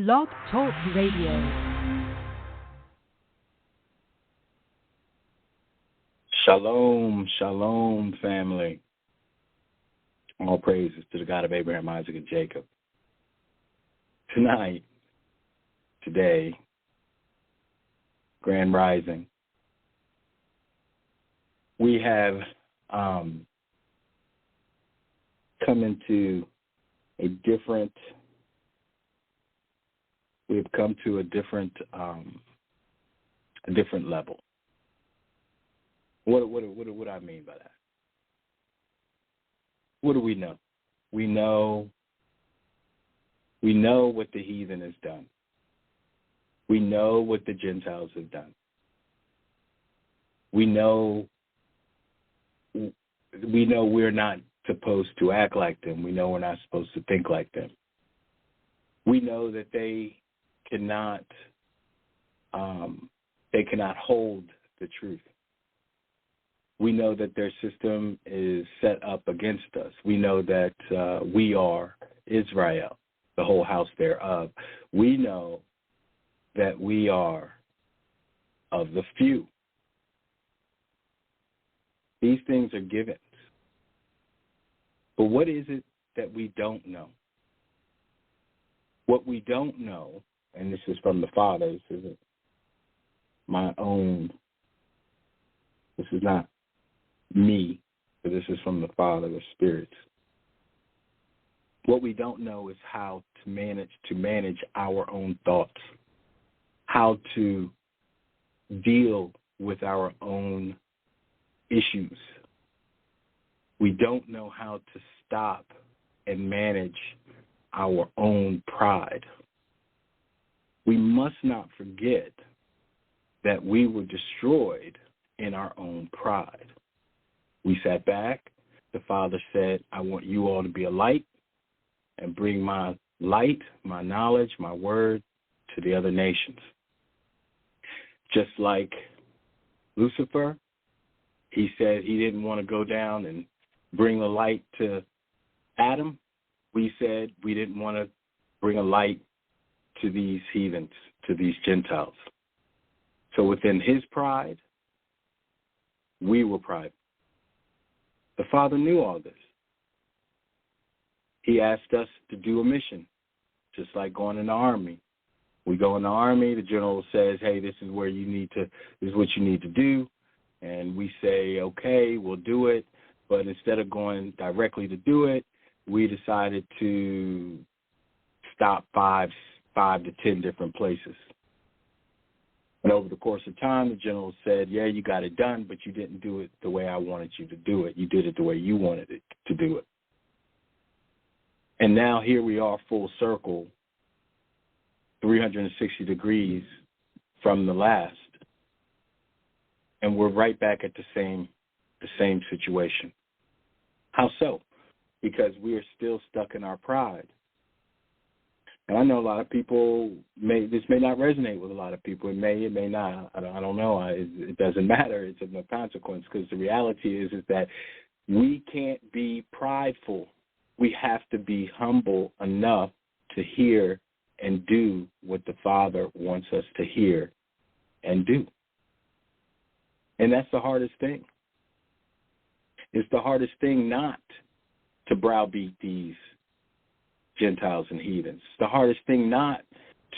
Blog Talk Radio. Shalom, shalom, family. All praises to the God of Abraham, Isaac, and Jacob. Today, Grand Rising, we have come into a different level. What I mean by that? What do we know? We know what the heathen has done. We know what the Gentiles have done. We know we're not supposed to act like them. We know we're not supposed to think like them. We know that they cannot hold the truth. We know that their system is set up against us. We know that we are Israel, the whole house thereof. We know that we are of the few. These things are givens. But what is it that we don't know? What we don't know, and this is from the Father, this isn't my own, this is not me, but this is from the Father, the Spirit. What we don't know is how to manage our own thoughts, how to deal with our own issues. We don't know how to stop and manage our own pride. We must not forget that we were destroyed in our own pride. We sat back. The Father said, I want you all to be a light and bring my light, my knowledge, my word to the other nations. Just like Lucifer, he said he didn't want to go down and bring the light to Adam. We said we didn't want to bring a light to these heathens, to these Gentiles. So within his pride, we were prideful. The Father knew all this. He asked us to do a mission, just like going in the army. We go in the army, the general says, hey, this is what you need to do. And we say, okay, we'll do it. But instead of going directly to do it, we decided to stop five to 10 different places. And over the course of time, the general said, yeah, you got it done, but you didn't do it the way I wanted you to do it. You did it the way you wanted it to do it. And now here we are full circle, 360 degrees from the last. And we're right back at the same situation. How so? Because we are still stuck in our pride. And I know a lot of people, this may not resonate with a lot of people. It may not. I don't know. It doesn't matter. It's of no consequence, because the reality is that we can't be prideful. We have to be humble enough to hear and do what the Father wants us to hear and do. And that's the hardest thing. It's the hardest thing not to browbeat these Gentiles and heathens. It's the hardest thing not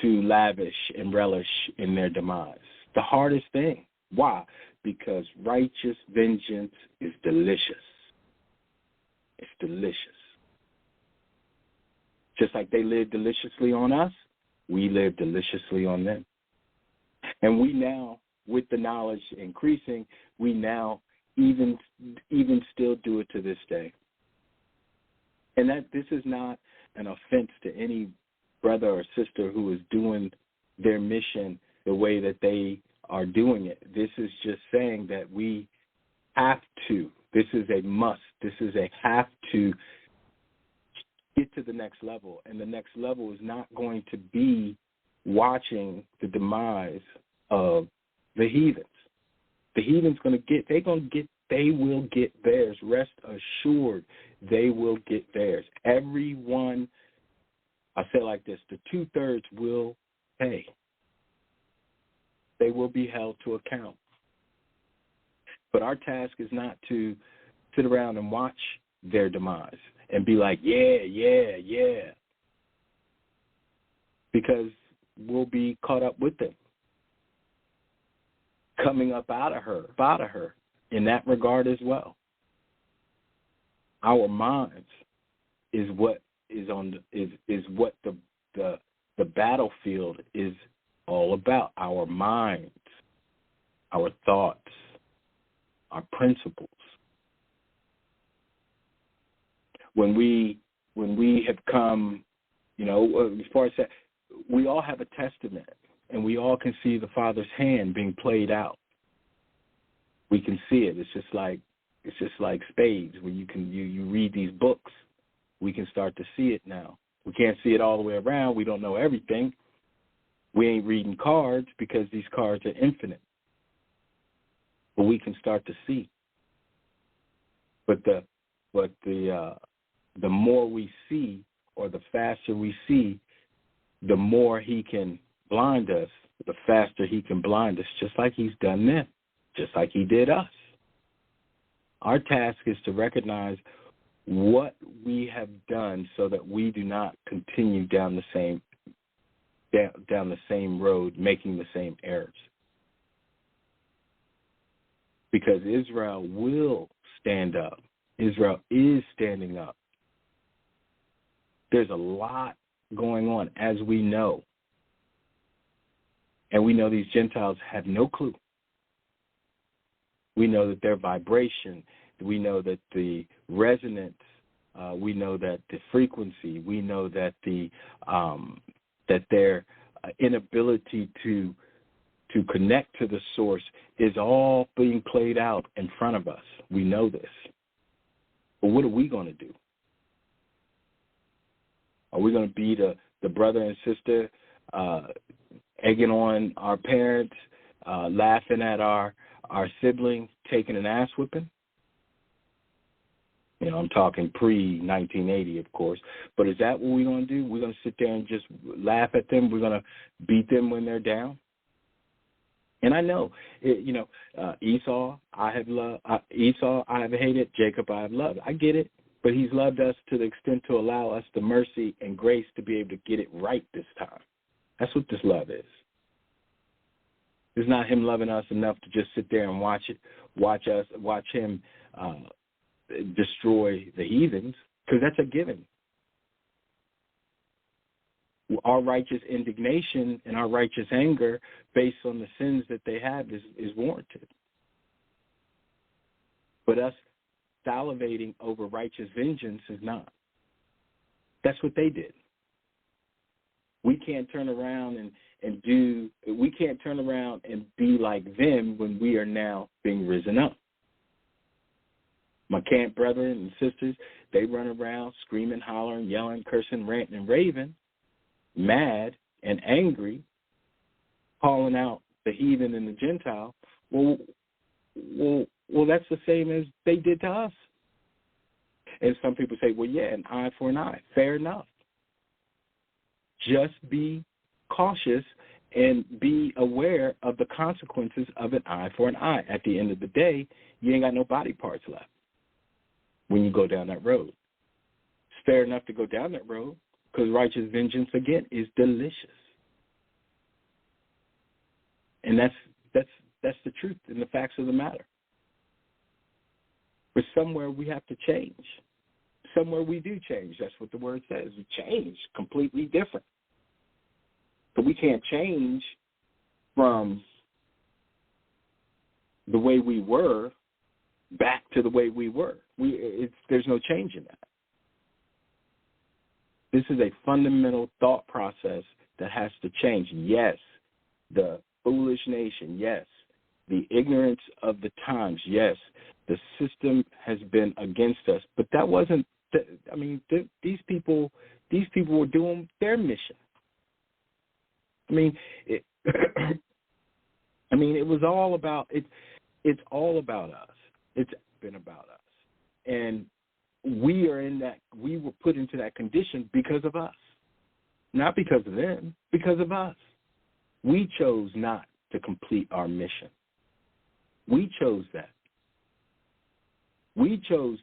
to lavish and relish in their demise. The hardest thing. Why? Because righteous vengeance is delicious. It's delicious. Just like they live deliciously on us, we live deliciously on them. And we now, with the knowledge increasing, we now even still do it to this day. And that this is not an offense to any brother or sister who is doing their mission the way that they are doing it. This is just saying that we have to. This is a must. This is a have to get to the next level. And the next level is not going to be watching the demise of the heathens. The heathens they will get theirs. Rest assured, they will get theirs. Everyone I say it like this: the 2/3 will pay. They will be held to account. But our task is not to sit around and watch their demise and be like, yeah, because we'll be caught up with them, coming up out of her in that regard as well. Our minds is what is what the battlefield is all about. Our minds, our thoughts, our principles. When we have come, as far as that, we all have a testament, and we all can see the Father's hand being played out. We can see it. It's just like spades. When you read these books, we can start to see it now. We can't see it all the way around. We don't know everything. We ain't reading cards because these cards are infinite. But we can start to see. But the more we see, or the faster we see, the more he can blind us, the faster he can blind us, just like he's done them, just like he did us. Our task is to recognize what we have done so that we do not continue down the same road, making the same errors. Because Israel will stand up. Israel is standing up. There's a lot going on, as we know. And we know these Gentiles have no clue. We know that their vibration, we know that the resonance, we know that the frequency, we know that that their inability to connect to the source is all being played out in front of us. We know this. But what are we going to do? Are we going to be the brother and sister egging on our parents, laughing at our siblings, taking an ass whipping? I'm talking pre-1980, of course. But is that what we're going to do? We're going to sit there and just laugh at them? We're going to beat them when they're down? And I know, Esau, I have loved. Esau, I have hated. Jacob, I have loved. I get it. But he's loved us to the extent to allow us the mercy and grace to be able to get it right this time. That's what this love is. It's not him loving us enough to just sit there and watch him destroy the heathens, because that's a given. Our righteous indignation and our righteous anger based on the sins that they have is warranted. But us salivating over righteous vengeance is not. That's what they did. We can't turn around we can't turn around and be like them when we are now being risen up. My camp brethren and sisters, they run around screaming, hollering, yelling, cursing, ranting, and raving, mad and angry, calling out the heathen and the Gentile. Well, that's the same as they did to us. And some people say, well, yeah, an eye for an eye. Fair enough. Just be cautious and be aware of the consequences of an eye for an eye. At the end of the day, you ain't got no body parts left when you go down that road. It's fair enough to go down that road because righteous vengeance, again, is delicious. And that's the truth and the facts of the matter. But somewhere we have to change. Somewhere we do change. That's what the word says. We change completely different. But we can't change from the way we were back to the way we were. There's no change in that. This is a fundamental thought process that has to change. Yes, the foolish nation. Yes, the ignorance of the times. Yes, the system has been against us. But that wasn't. These people were doing their mission. It was all about it. It's all about us. It's been about us, and we are in that. We were put into that condition because of us. Not because of them, because of us. We chose not to complete our mission. We chose that. We chose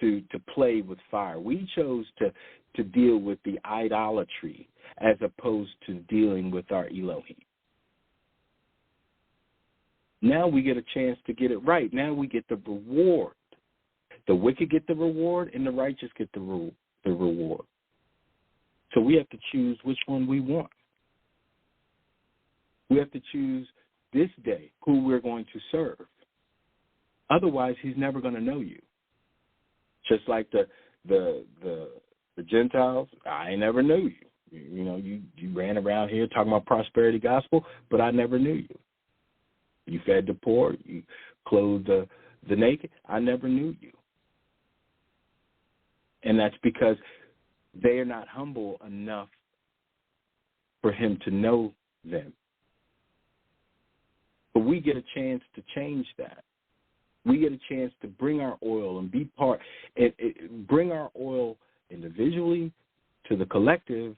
to play with fire. We chose to deal with the idolatry as opposed to dealing with our Elohim. Now we get a chance to get it right. Now we get the reward. The wicked get the reward, and the righteous get the reward. So we have to choose which one we want. We have to choose this day who we're going to serve. Otherwise, he's never going to know you. Just like the Gentiles, I never knew you. You ran around here talking about prosperity gospel, but I never knew you. You fed the poor, you clothed the naked. I never knew you. And that's because they are not humble enough for him to know them. But we get a chance to change that. We get a chance to bring our oil and be part, bring our oil individually to the collective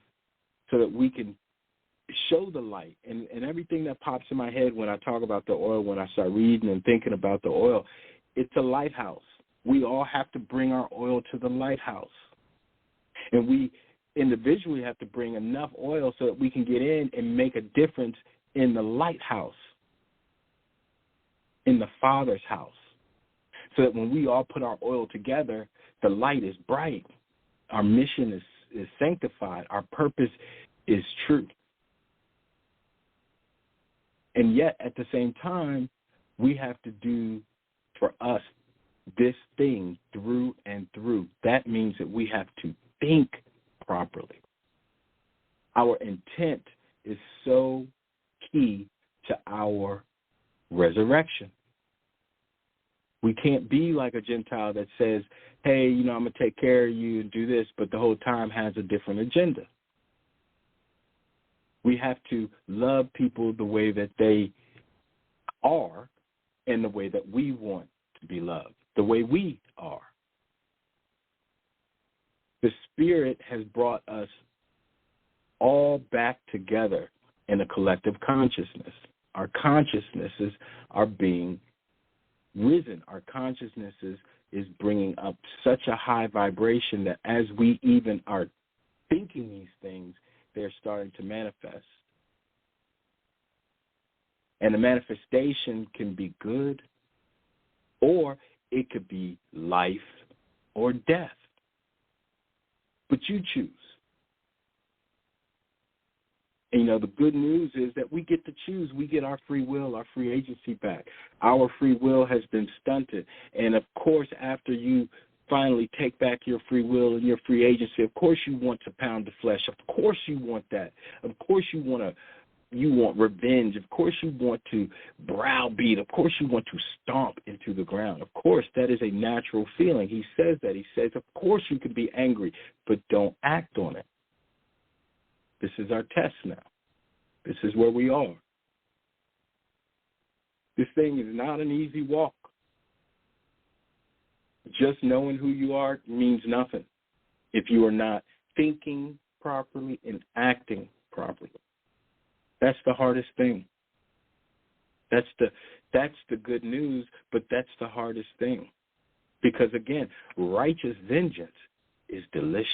so that we can show the light. And everything that pops in my head when I talk about the oil, when I start reading and thinking about the oil, it's a lighthouse. We all have to bring our oil to the lighthouse. And we individually have to bring enough oil so that we can get in and make a difference in the lighthouse, in the Father's house, so that when we all put our oil together, the light is bright, our mission is sanctified, our purpose is true. And yet, at the same time, we have to do for us this thing through and through. That means that we have to think properly. Our intent is so key to our resurrection. We can't be like a Gentile that says, hey, I'm going to take care of you and do this, but the whole time has a different agenda. We have to love people the way that they are and the way that we want to be loved, the way we are. The Spirit has brought us all back together in a collective consciousness. Our consciousnesses are being risen. Our consciousnesses is bringing up such a high vibration that as we even are thinking these things, they're starting to manifest. And the manifestation can be good, or it could be life or death. But you choose. And, the good news is that we get to choose. We get our free will, our free agency back. Our free will has been stunted. And, of course, after you finally take back your free will and your free agency, of course you want to pound the flesh. Of course you want that. Of course you want revenge. Of course you want to browbeat. Of course you want to stomp into the ground. Of course, that is a natural feeling. He says that. He says, of course you can be angry, but don't act on it. This is our test now. This is where we are. This thing is not an easy walk. Just knowing who you are means nothing if you are not thinking properly and acting properly. That's the hardest thing. That's the good news, but that's the hardest thing. Because, again, righteous vengeance is delicious.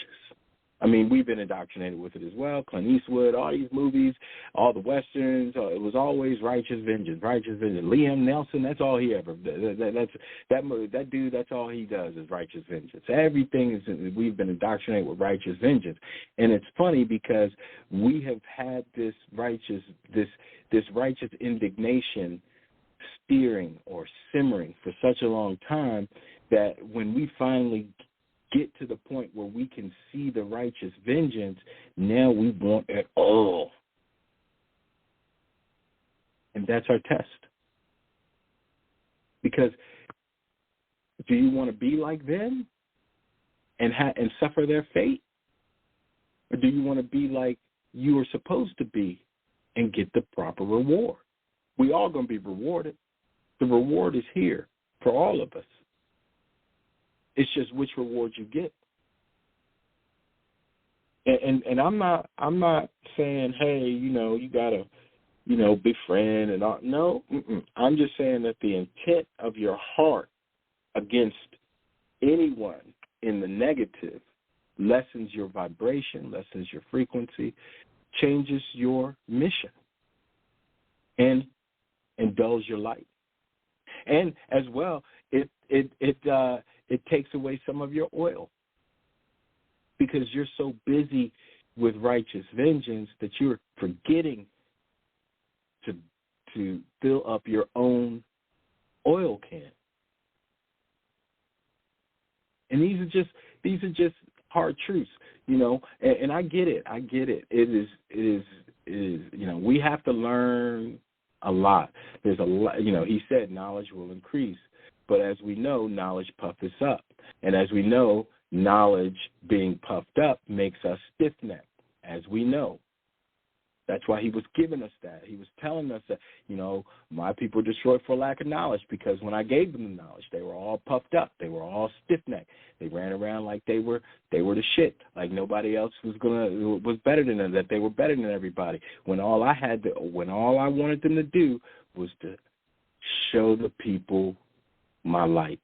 I mean, we've been indoctrinated with it as well. Clint Eastwood, all these movies, all the Westerns, it was always righteous vengeance, righteous vengeance. Liam Neeson, that's all he ever does. That dude, that's all he does is righteous vengeance. Everything is, we've been indoctrinated with righteous vengeance. And it's funny because we have had this righteous indignation steering or simmering for such a long time that when we finally get to the point where we can see the righteous vengeance, now we want it all. And that's our test. Because do you want to be like them and suffer their fate? Or do you want to be like you are supposed to be and get the proper reward? We all going to be rewarded. The reward is here for all of us. It's just which reward you get. And I'm not saying, hey, you gotta, befriend and all. No, I'm just saying that the intent of your heart against anyone in the negative lessens your vibration, lessens your frequency, changes your mission, and dulls your light. And as well, it takes away some of your oil, because you're so busy with righteous vengeance that you're forgetting to fill up your own oil can. And these are just hard truths, and I get it. It is, we have to learn a lot. There's a lot, he said knowledge will increase. But as we know, knowledge puffs us up. And as we know, knowledge being puffed up makes us stiff-necked, as we know. That's why he was giving us that. He was telling us that, my people destroyed for lack of knowledge, because when I gave them the knowledge, they were all puffed up. They were all stiff-necked. They ran around like they were the shit, like nobody else was better than them, that they were better than everybody. When all I wanted them to do was to show the people my light.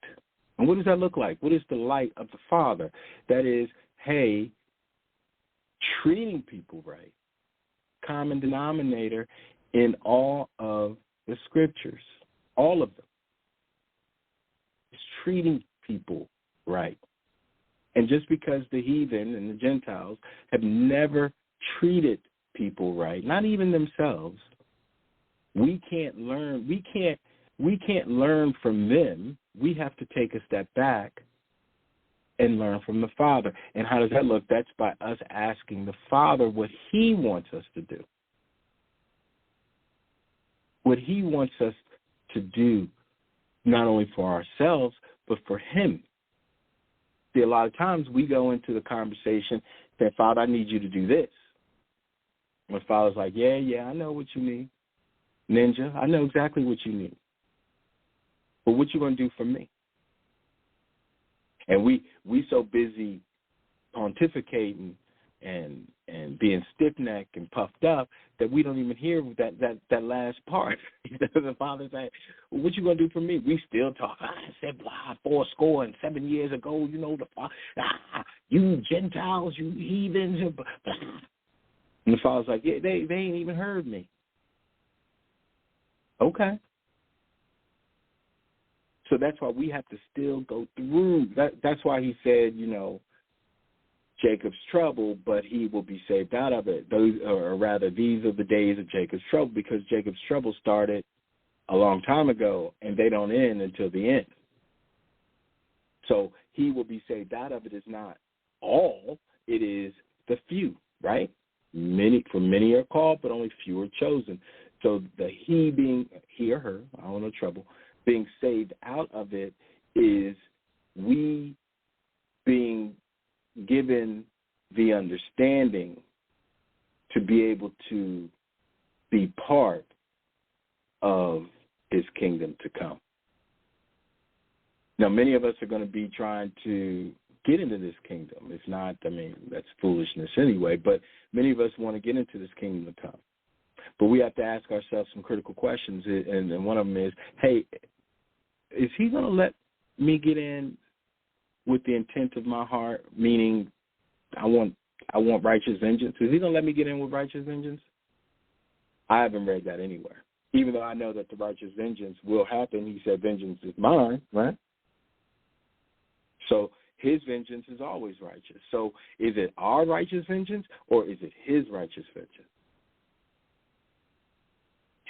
And what does that look like? What is the light of the Father? That is, hey, treating people right. Common denominator in all of the scriptures, all of them. It's treating people right. And just because the heathen and the Gentiles have never treated people right, not even themselves, we can't learn from them. We have to take a step back and learn from the Father. And how does that look? That's by us asking the Father what he wants us to do. What he wants us to do, not only for ourselves, but for him. See, a lot of times we go into the conversation saying, Father, I need you to do this. And the Father's like, yeah, I know what you need. Ninja, I know exactly what you need. But what you going to do for me? And we so busy pontificating and being stiff-necked and puffed up that we don't even hear that last part. The Father said, well, what you going to do for me? We still talk. I said, 7 years ago, you Gentiles, you heathens. Blah. And the Father's like, yeah, they ain't even heard me. Okay. So that's why we have to still go through. That's why he said, Jacob's trouble, but he will be saved out of it. These are the days of Jacob's trouble, because Jacob's trouble started a long time ago, and they don't end until the end. So he will be saved out of it is not all. It is the few, right? Many are called, but only few are chosen. So the he or her, I don't know trouble, being saved out of it is we being given the understanding to be able to be part of his kingdom to come. Now, many of us are going to be trying to get into this kingdom. It's not, that's foolishness anyway, but many of us want to get into this kingdom to come. But we have to ask ourselves some critical questions, and one of them is, hey, is he going to let me get in with the intent of my heart, meaning I want righteous vengeance? Is he going to let me get in with righteous vengeance? I haven't read that anywhere. Even though I know that the righteous vengeance will happen, he said, vengeance is mine, right? So his vengeance is always righteous. So is it our righteous vengeance, or is it his righteous vengeance?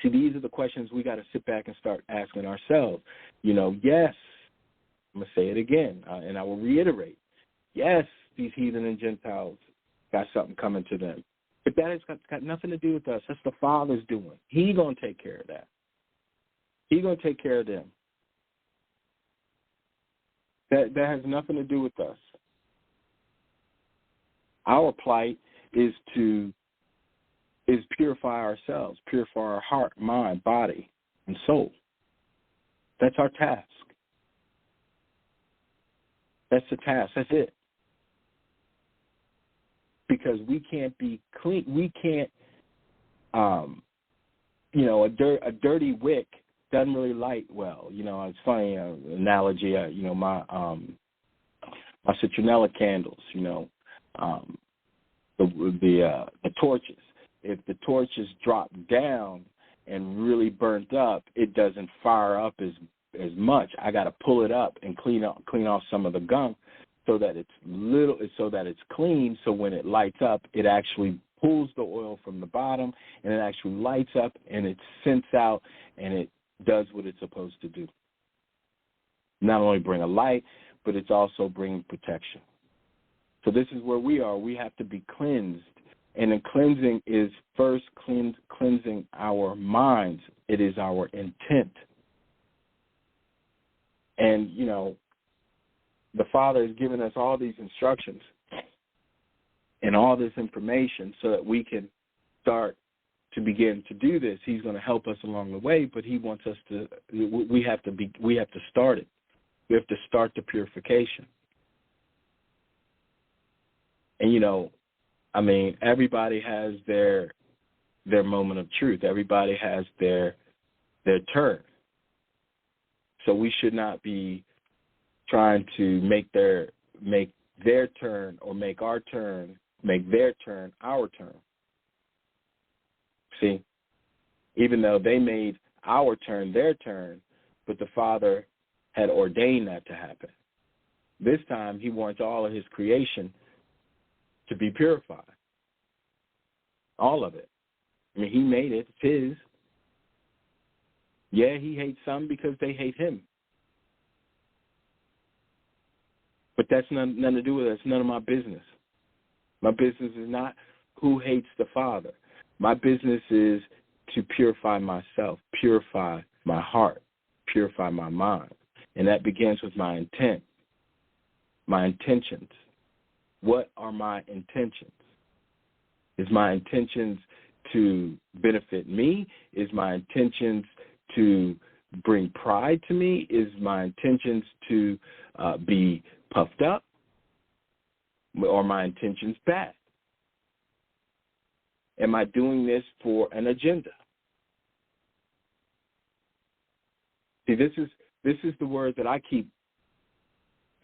See, these are the questions we got to sit back and start asking ourselves. Yes, I'm going to say it again, and I will reiterate. Yes, these heathen and Gentiles got something coming to them. But that has got nothing to do with us. That's the Father's doing. He's going to take care of that. He's going to take care of them. That has nothing to do with us. Our plight is purify ourselves, purify our heart, mind, body, and soul. That's our task. That's the task. That's it. because we can't be clean. We can't, a dirty wick doesn't really light well. It's funny, analogy, my citronella candles, the torches. If the torches drop down and really burnt up, it doesn't fire up as much. I got to pull it up and clean off some of the gunk so that it's clean. So when it lights up, it actually pulls the oil from the bottom and it actually lights up and it scents out and it does what it's supposed to do. Not only bring a light, but it's also bringing protection. So this is where we are. We have to be cleansed. And the cleansing is first cleansing our minds. It is our intent. And, the Father has given us all these instructions and all this information so that we can start to begin to do this. He's going to help us along the way, but he wants us to, we have to start it. We have to start the purification. And, everybody has their moment of truth. Everybody has their turn. So we should not be trying to make their turn or make their turn our turn. See, even though they made our turn their turn, but the Father had ordained that to happen. This time, he wants all of his creation to be purified. All of it. He made it. It's his. Yeah, he hates some because they hate him. But that's nothing to do with it. It's none of my business. My business is not who hates the Father. My business is to purify myself, purify my heart, purify my mind. And that begins with my intent, my intentions. What are my intentions? Is my intentions to benefit me? Is my intentions to bring pride to me? Is my intentions to be puffed up? Or my intentions bad? Am I doing this for an agenda? See, this is the word that I keep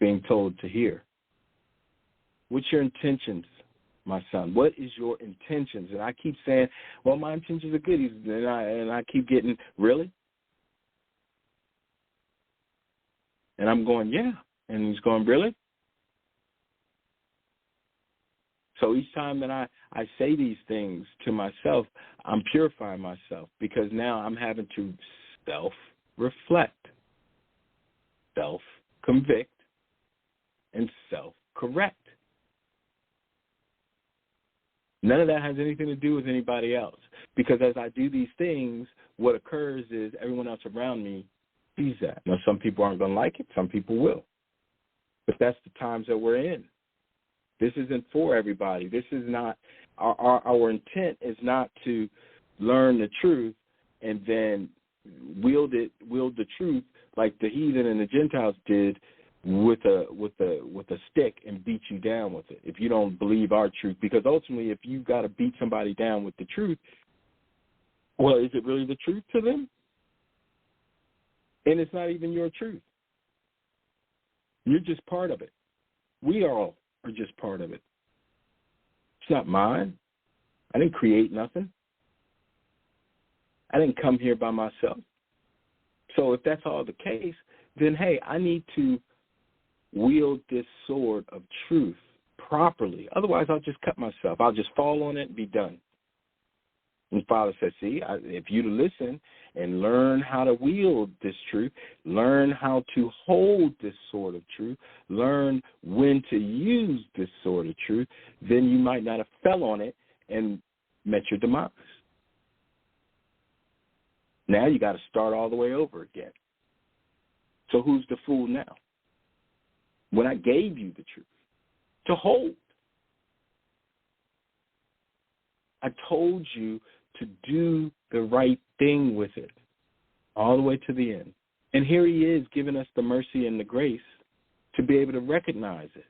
being told to hear. What's your intentions, my son? What is your intentions? And I keep saying, well, my intentions are good. And I keep getting, really? And I'm going, yeah. And he's going, really? So each time that I say these things to myself, I'm purifying myself because now I'm having to self-reflect, self-convict, and self-correct. None of that has anything to do with anybody else because as I do these things, what occurs is everyone else around me sees that. Now, some people aren't going to like it. Some people will. But that's the times that we're in. This isn't for everybody. This is not our intent is not to learn the truth and then wield the truth like the heathen and the Gentiles did with a stick and beat you down with it. If you don't believe our truth, because ultimately, if you got to beat somebody down with the truth, well, is it really the truth to them? And it's not even your truth. You're just part of it. We all are just part of it. It's not mine. I didn't create nothing. I didn't come here by myself. So if that's all the case, then, hey, I need to wield this sword of truth properly. Otherwise, I'll just cut myself. I'll just fall on it and be done. And Father says, see, if you listen and learn how to wield this truth, learn how to hold this sword of truth, learn when to use this sword of truth, then you might not have fell on it and met your demise. Now you got to start all the way over again. So who's the fool now? When I gave you the truth to hold, I told you to do the right thing with it all the way to the end. And here he is giving us the mercy and the grace to be able to recognize it.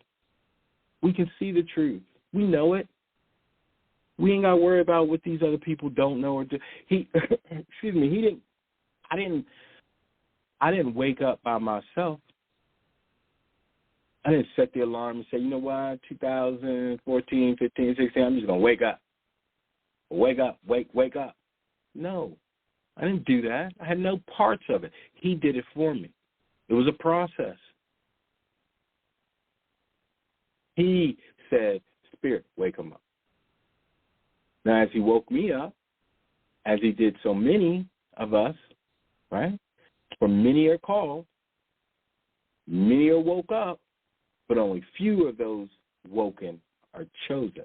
We can see the truth. We know it. We ain't got to worry about what these other people don't know or do. Excuse me, I didn't wake up by myself. I didn't set the alarm and say, you know what, 2014, 15, 16, I'm just going to wake up. Wake up. No, I didn't do that. I had no parts of it. He did it for me. It was a process. He said, Spirit, wake him up. Now, as he woke me up, as he did so many of us, right? For many are called, many are woke up, but only few of those woken are chosen.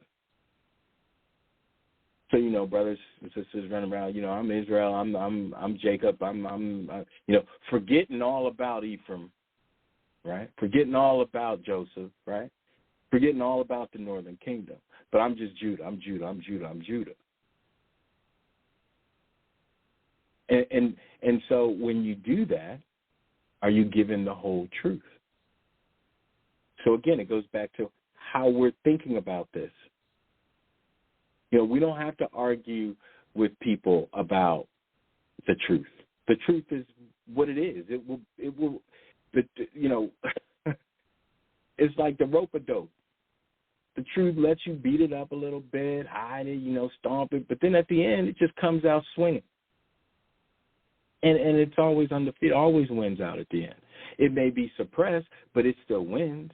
So, brothers and sisters running around, I'm Israel, I'm Jacob, I'm forgetting all about Ephraim, right? Forgetting all about Joseph, right? Forgetting all about the northern kingdom. But I'm just Judah. I'm Judah. And so when you do that, are you given the whole truth? So again, it goes back to how we're thinking about this. We don't have to argue with people about the truth. The truth is what it is. It will, it's like the rope-a-dope. The truth lets you beat it up a little bit, hide it, stomp it, but then at the end, it just comes out swinging. And it's always undefeated, always wins out at the end. It may be suppressed, but it still wins.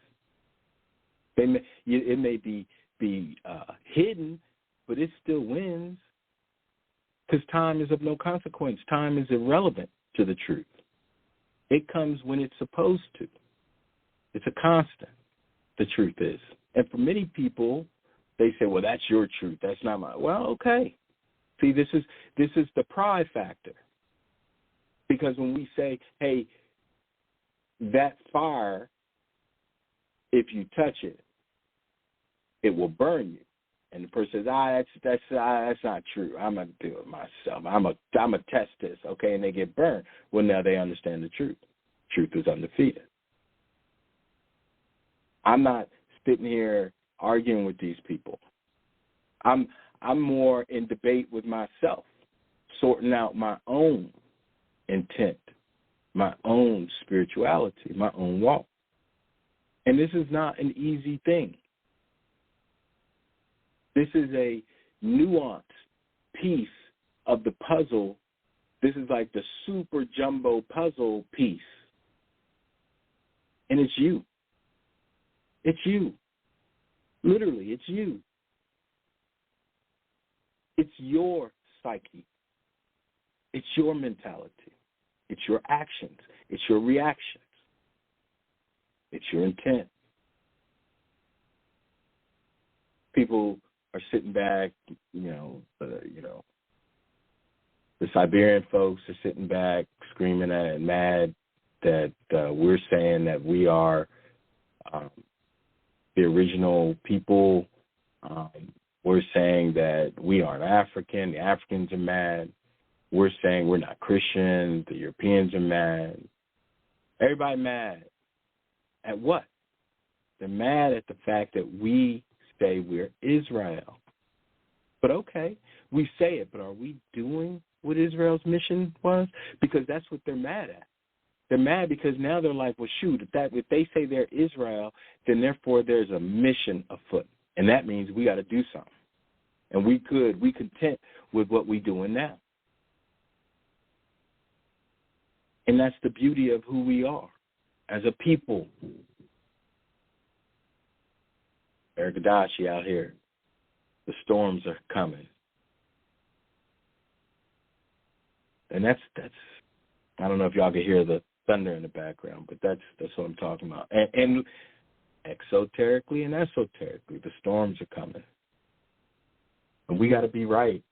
It may be hidden, but it still wins because time is of no consequence. Time is irrelevant to the truth. It comes when it's supposed to. It's a constant, the truth is. And for many people, they say, well, that's your truth. That's not mine. Well, okay. See, this is the pride factor. Because when we say, hey, that fire, if you touch it, it will burn you. And the person says, that's not true. I'm going to do it myself. I'm going to test this, okay? And they get burned. Well, now they understand the truth. Truth is undefeated. I'm not sitting here arguing with these people. I'm more in debate with myself, sorting out my own intent, my own spirituality, my own walk. And this is not an easy thing. This is a nuanced piece of the puzzle. This is like the super jumbo puzzle piece. And it's you. It's you. Literally, it's you. It's your psyche. It's your mentality. It's your actions. It's your reactions. It's your intent. People are sitting back, the Siberian folks are sitting back screaming and mad that we're saying that we are the original people. We're saying that we aren't African. The Africans are mad. We're saying we're not Christian. The Europeans are mad. Everybody mad. At what? They're mad at the fact that we say we're Israel. But okay, we say it, but are we doing what Israel's mission was? Because that's what they're mad at. They're mad because now they're like, well, shoot, if they say they're Israel, then therefore there's a mission afoot. And that means we got to do something. And we content with what we're doing now. And that's the beauty of who we are as a people. Eric Adachi out here. The storms are coming. And that's I don't know if y'all can hear the thunder in the background, but that's what I'm talking about. And exoterically and esoterically, the storms are coming. And we got to be right,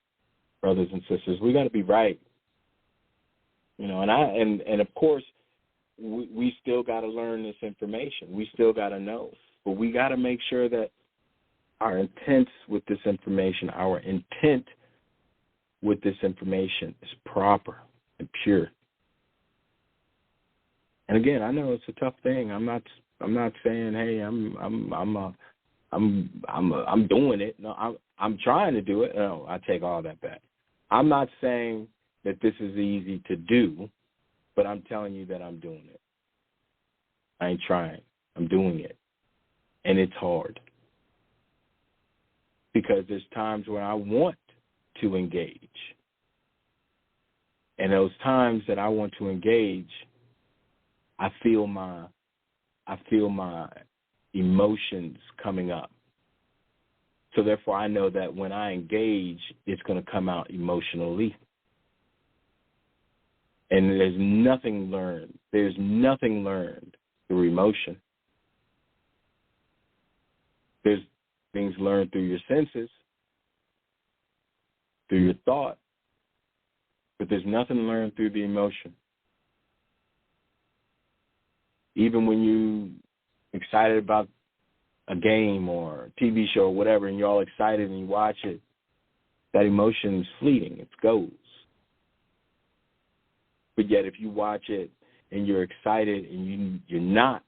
brothers and sisters. We got to be right. And of course, we still got to learn this information. We still got to know. But we got to make sure that our intent with this information is proper and pure. And again, I know it's a tough thing. I'm not saying, hey, I'm I'm doing it. No, I'm trying to do it. No, I take all that back. I'm not saying that this is easy to do, but I'm telling you that I'm doing it. I ain't trying. I'm doing it. And it's hard. Because there's times when I want to engage. And those times that I want to engage, I feel my emotions coming up. So therefore I know that when I engage, it's going to come out emotionally. And there's nothing learned. There's nothing learned through emotion. There's things learned through your senses, through your thought, but there's nothing learned through the emotion. Even when you excited about a game or a TV show or whatever, and you're all excited and you watch it, that emotion is fleeting. It goes. But yet if you watch it and you're excited and you're not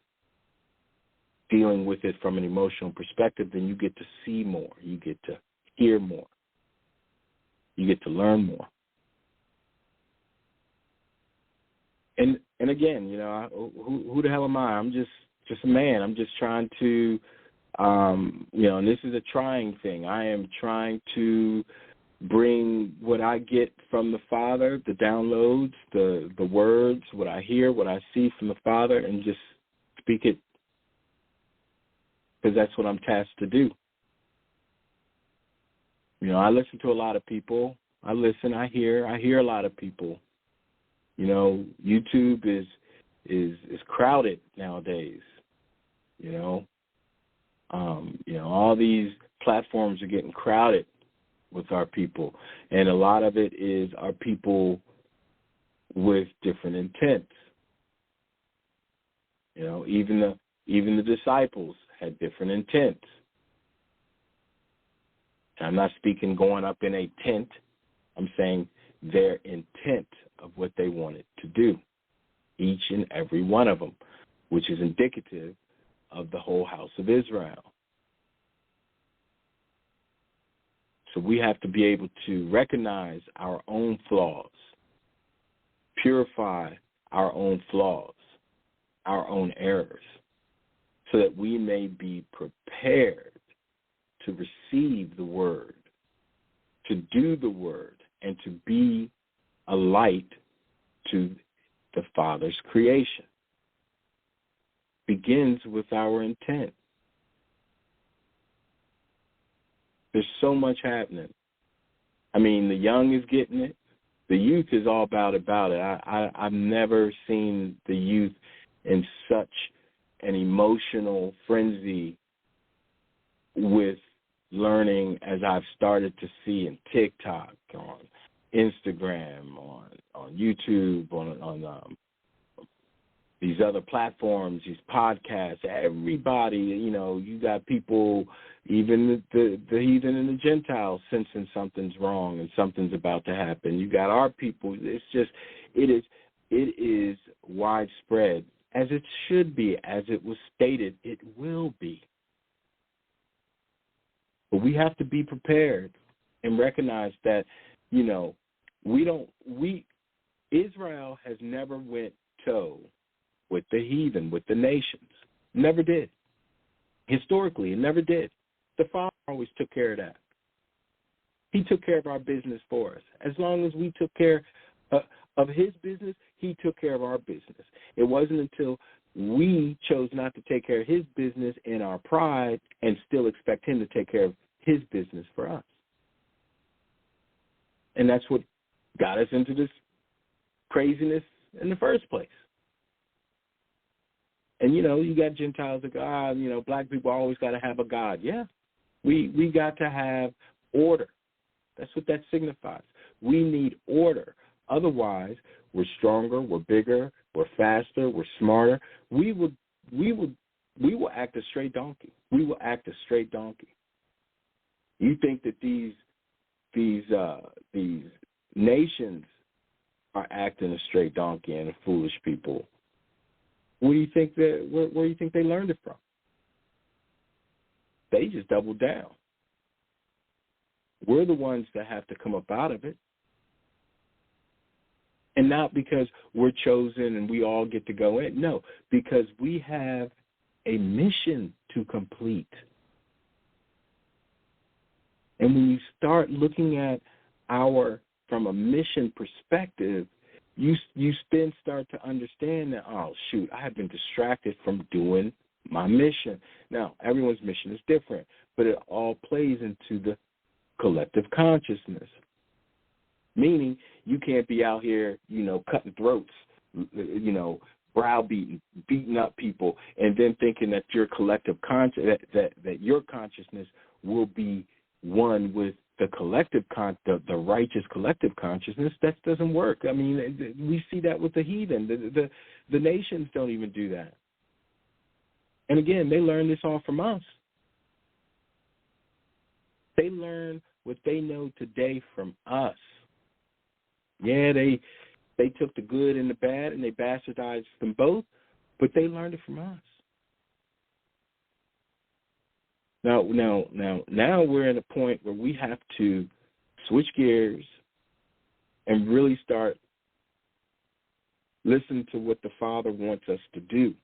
dealing with it from an emotional perspective, then you get to see more. You get to hear more. You get to learn more. And again, you know, who the hell am I? I'm just a man. I'm just trying to, and this is a trying thing. I am trying to bring what I get from the Father, the downloads, the words, what I hear, what I see from the Father, and just speak it, because that's what I'm tasked to do. You know, I listen to a lot of people. I hear a lot of people. You know, YouTube is crowded nowadays. You know, all these platforms are getting crowded with our people, and a lot of it is our people with different intents. You know, even the disciples had different intents. I'm not speaking going up in a tent. I'm saying their intent of what they wanted to do, each and every one of them, which is indicative of the whole house of Israel. So we have to be able to recognize our own flaws, purify our own flaws, our own errors, so that we may be prepared to receive the word, to do the word, and to be a light to the Father's creation. Begins with our intent. There's so much happening. I mean, the young is getting it. The youth is all about it. I've never seen the youth in such an emotional frenzy with learning as I've started to see in TikTok, on Instagram, on YouTube, on these other platforms, these podcasts. Everybody, you know, you got people, even the heathen and the Gentiles, sensing something's wrong and something's about to happen. You got our people. It's just, it is widespread, as it should be, as it was stated, it will be. But we have to be prepared and recognize that, you know, Israel has never went toe with the heathen, with the nations. Never did. Historically, it never did. The Father always took care of that. He took care of our business for us. As long as we took care of his business, he took care of our business. It wasn't until we chose not to take care of his business in our pride and still expect him to take care of his business for us. And that's what got us into this craziness in the first place. And, you know, you got Gentiles that go, you know, black people always got to have a God. Yeah, we got to have order. That's what that signifies. We need order. Otherwise, we're stronger, we're bigger, we're faster, we're smarter. We will act a straight donkey. We will act a straight donkey. You think that these nations are acting a straight donkey and a foolish people? Where do you think they learned it from? they just double down. We're the ones that have to come up out of it. And not because we're chosen and we all get to go in. No, because we have a mission to complete. And when you start looking at from a mission perspective, you then start to understand that, oh, shoot, I have been distracted from doing my mission. Now, everyone's mission is different, but it all plays into the collective consciousness. Meaning, you can't be out here, cutting throats, browbeating, beating up people, and then thinking that your collective that your consciousness will be one with the collective the righteous collective consciousness. That doesn't work. I mean, we see that with the heathen. The nations don't even do that. And again, they learn this all from us. They learn what they know today from us. Yeah, they took the good and the bad and they bastardized them both, but they learned it from us. Now we're at a point where we have to switch gears and really start listening to what the Father wants us to do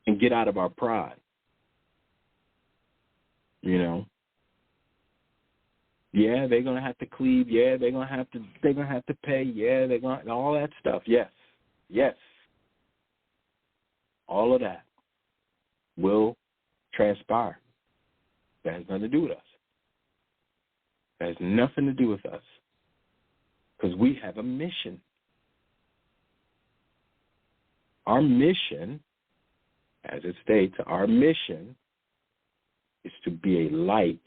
and get out of our pride. Yeah, they're gonna have to cleave. Yeah, they're gonna have to pay. Yeah, they're gonna all that stuff. Yes, all of that will transpire. That has nothing to do with us. That has nothing to do with us, because we have a mission. Our mission, as it states, our mission is to be a light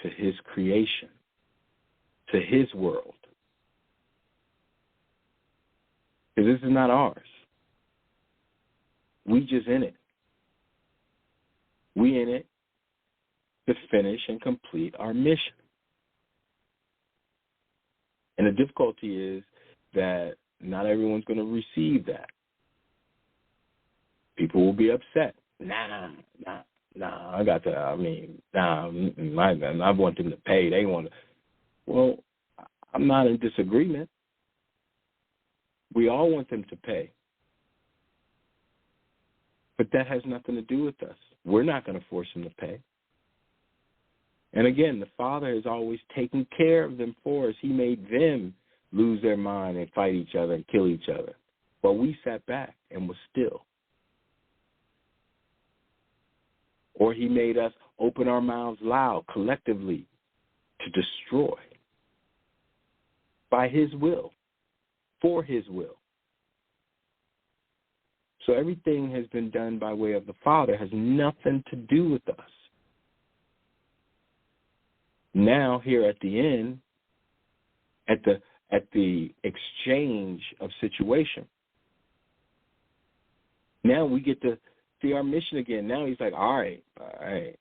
to his creation, to his world. Because this is not ours. We just in it. We in it to finish and complete our mission. And the difficulty is that not everyone's going to receive that. People will be upset. Nah, I got to, I want them to pay. They want to. Well, I'm not in disagreement. We all want them to pay. But that has nothing to do with us. We're not going to force them to pay. And again, the Father has always taken care of them for us. He made them lose their mind and fight each other and kill each other. But we sat back and was still. Or he made us open our mouths loud collectively to destroy by his will, for his will. So everything has been done by way of the Father, has nothing to do with us. Now, here at the end, at the exchange of situation, now we get to see our mission again. Now he's like, all right, I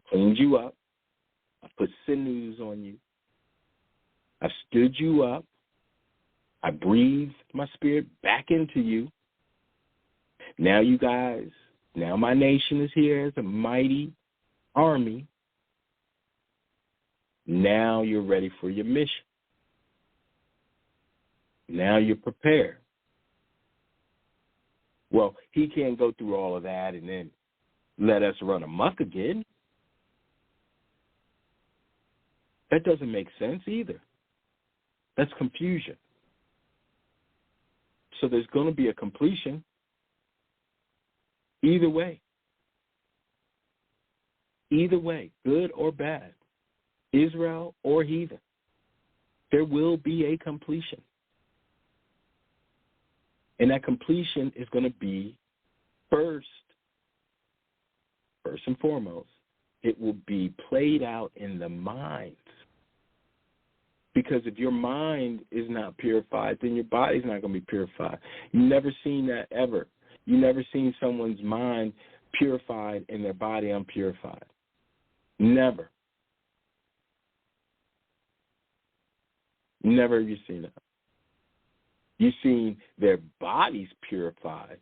cleaned you up. I put sinews on you. I stood you up. I breathed my spirit back into you. Now you guys, now my nation is here as a mighty army. Now you're ready for your mission. Now you're prepared. Well, he can't go through all of that and then let us run amok again. That doesn't make sense either. That's confusion. So there's going to be a completion either way. Either way, good or bad, Israel or heathen, there will be a completion. And that completion is going to be first and foremost, it will be played out in the minds. Because if your mind is not purified, then your body's not going to be purified. You've never seen that ever. You've never seen someone's mind purified and their body unpurified. Never. Never have you seen that. You've seen their bodies purified,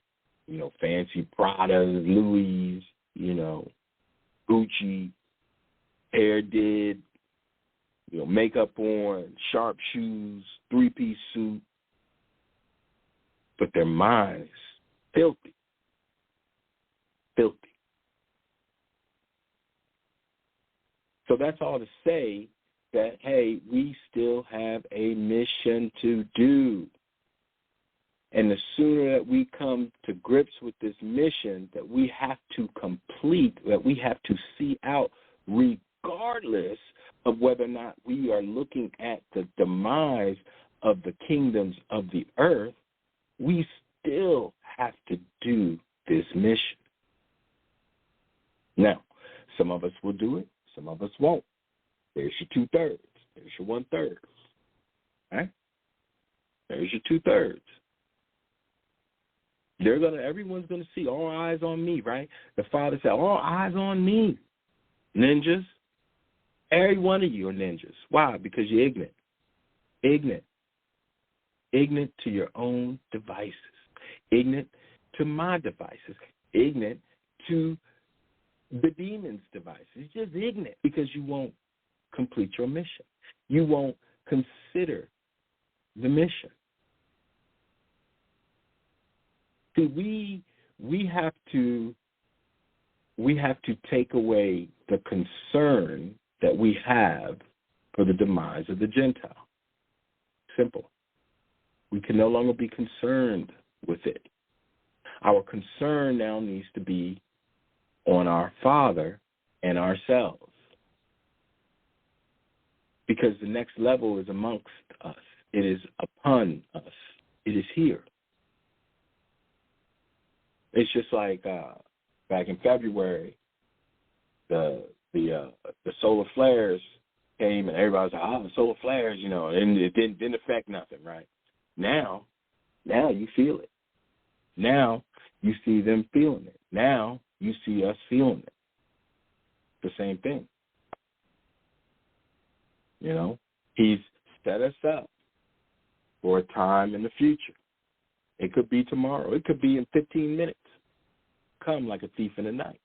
fancy Prada, Louis, Gucci, hair did, makeup on, sharp shoes, three-piece suit, but their minds filthy. Filthy. So that's all to say that, hey, we still have a mission to do. And the sooner that we come to grips with this mission that we have to complete, that we have to see out, regardless of whether or not we are looking at the demise of the kingdoms of the earth, we still have to do this mission. Now, some of us will do it, some of us won't. There's your 2/3. There's your 1/3. Right? There's your 2/3. Everyone's gonna see all eyes on me, right? The Father said, all eyes on me. Ninjas, every one of you are ninjas. Why? Because you're ignorant. Ignorant to your own devices. Ignorant to my devices. Ignorant to the demon's devices. You're just ignorant because you won't complete your mission. You won't consider the mission. See, we have to take away the concern that we have for the demise of the Gentile. Simple. We can no longer be concerned with it. Our concern now needs to be on our Father and ourselves. Because the next level is amongst us. It is upon us. It is here. It's just like back in February, the solar flares came and everybody was like, the solar flares, and it didn't affect nothing, right? Now you feel it. Now you see them feeling it. Now you see us feeling it. The same thing. He's set us up for a time in the future. It could be tomorrow. It could be in 15 minutes. Come like a thief in the night.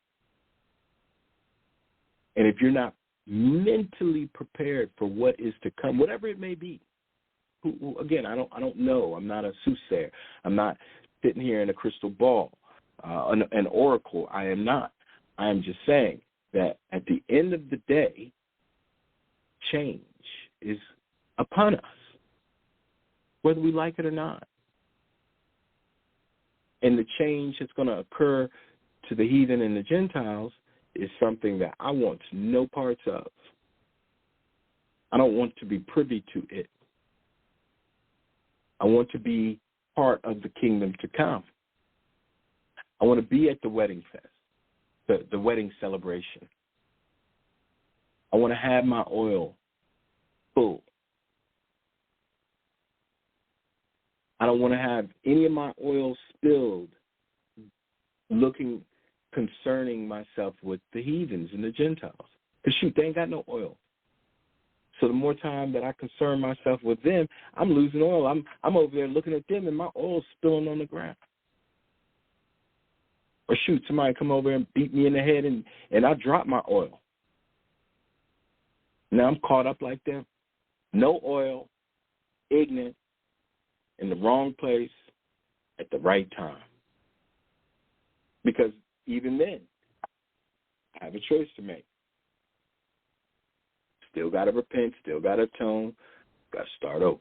And if you're not mentally prepared for what is to come, whatever it may be, again, I don't know. I'm not a soothsayer. I'm not sitting here in a crystal ball, an oracle. I am not. I am just saying that at the end of the day, change is upon us, whether we like it or not. And the change that's going to occur to the heathen and the Gentiles is something that I want no parts of. I don't want to be privy to it. I want to be part of the kingdom to come. I want to be at the wedding fest, the wedding celebration. I want to have my oil full. I don't want to have any of my oil spilled concerning myself with the heathens and the Gentiles. Because, shoot, they ain't got no oil. So the more time that I concern myself with them, I'm losing oil. I'm over there looking at them, and my oil's spilling on the ground. Or, shoot, somebody come over and beat me in the head, and I drop my oil. Now I'm caught up like them. No oil, ignorant, in the wrong place at the right time. Because even then, I have a choice to make. Still got to repent, still got to atone, got to start over.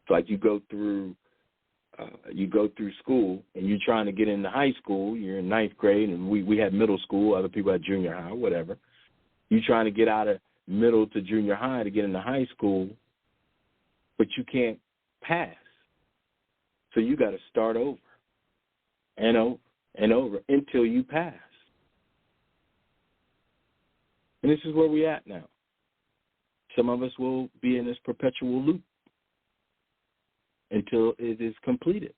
It's like you go through school and you're trying to get into high school. You're in 9th grade, and we had middle school, other people had junior high, whatever. You're trying to get out of middle to junior high to get into high school, but you can't pass. So you got to start over and over and over until you pass. And this is where we're at now. Some of us will be in this perpetual loop until it is completed.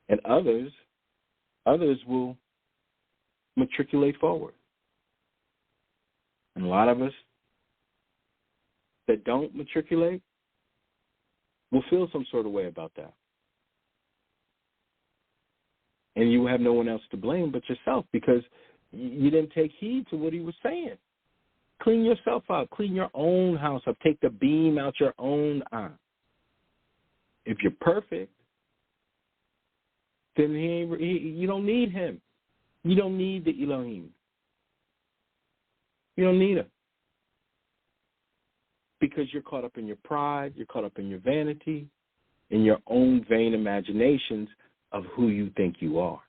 And others will matriculate forward. And a lot of us that don't matriculate will feel some sort of way about that. And you have no one else to blame but yourself because you didn't take heed to what he was saying. Clean yourself up. Clean your own house up. Take the beam out your own eye. If you're perfect, then you don't need him. You don't need the Elohim. You don't need him. Because you're caught up in your pride, you're caught up in your vanity, in your own vain imaginations of who you think you are.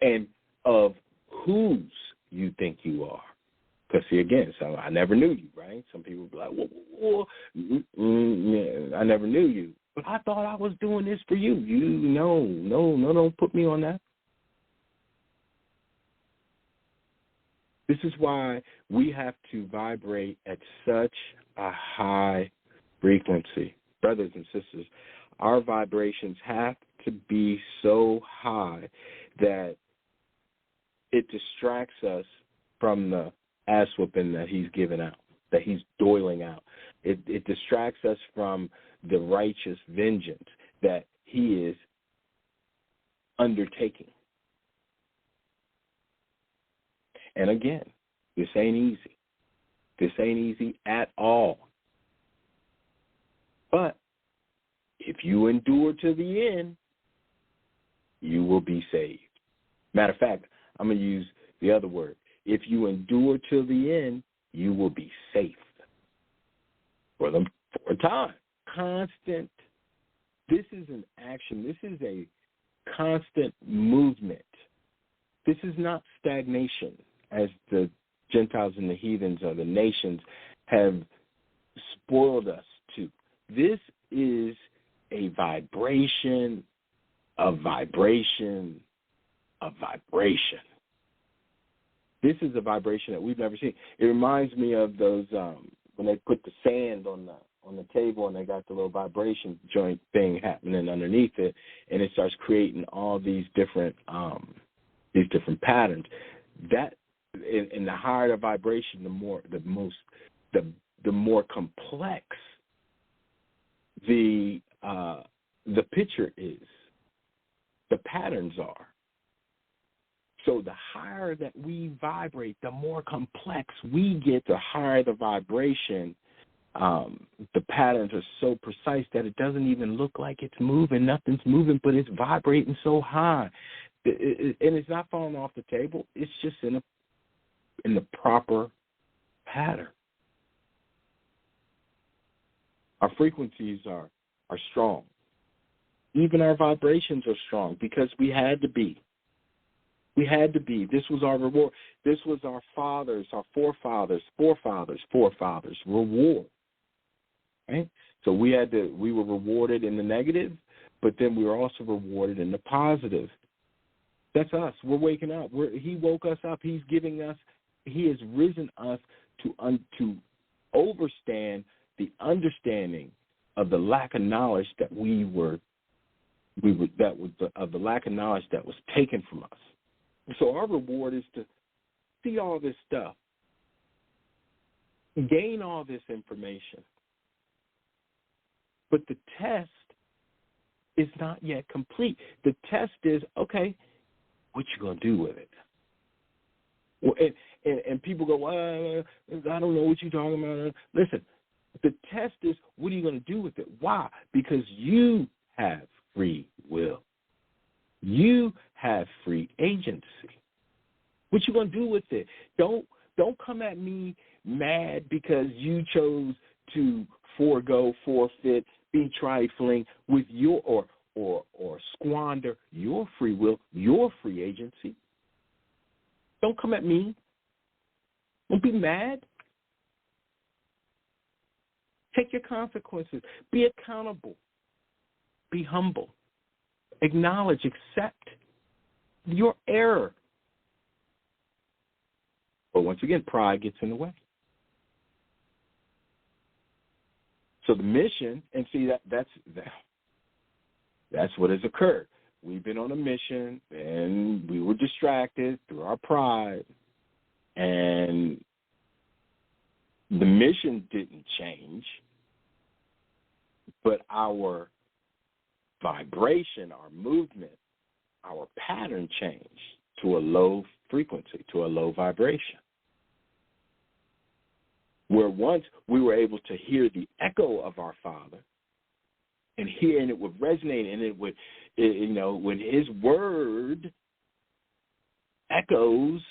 And of whose you think you are. Because, see, again, so I never knew you, right? Some people be like, I never knew you. But I thought I was doing this for you. No, don't put me on that. This is why we have to vibrate at such a high frequency. Brothers and sisters, our vibrations have to be so high that it distracts us from the ass whooping that he's giving out, that he's doling out. It distracts us from the righteous vengeance that he is undertaking. And again, this ain't easy. This ain't easy at all. But if you endure to the end, you will be saved. Matter of fact, I'm going to use the other word. If you endure till the end, you will be safe for a time. Constant. This is an action. This is a constant movement. This is not stagnation, as the Gentiles and the heathens or the nations have spoiled us to. This is a vibration, a vibration, a vibration. This is a vibration that we've never seen. It reminds me of those when they put the sand on the table and they got the little vibration joint thing happening underneath it, and it starts creating all these different patterns. That in the higher the vibration, the more complex the picture is. The patterns are. So the higher that we vibrate, the more complex we get, the higher the vibration. The patterns are so precise that it doesn't even look like it's moving. Nothing's moving, but it's vibrating so high. And it's not falling off the table. It's just in the proper pattern. Our frequencies are strong. Even our vibrations are strong because we had to be. We had to be. This was our reward. This was our fathers, our forefathers' reward. Right? So we were rewarded in the negative, but then we were also rewarded in the positive. That's us. We're waking up. He woke us up. He has risen us to overstand the understanding of the lack of knowledge that of the lack of knowledge that was taken from us. So our reward is to see all this stuff, gain all this information. But the test is not yet complete. The test is, okay, what you going to do with it? Well, and people go, well, I don't know what you're talking about. Listen, the test is, what are you going to do with it? Why? Because you have free will. You have free agency. What you going to do with it? Don't come at me mad because you chose to forfeit, be trifling with your or squander your free will, your free agency. Don't come at me. Don't be mad. Take your consequences. Be accountable. Be humble. Acknowledge, accept your error. But once again, pride gets in the way. So the mission, and see that's what has occurred. We've been on a mission, and we were distracted through our pride, and the mission didn't change, but our vibration, our movement our pattern changed to a low frequency, to a low vibration. Where once we were able to hear the echo of our Father and it would resonate, and it would, when His word echoes,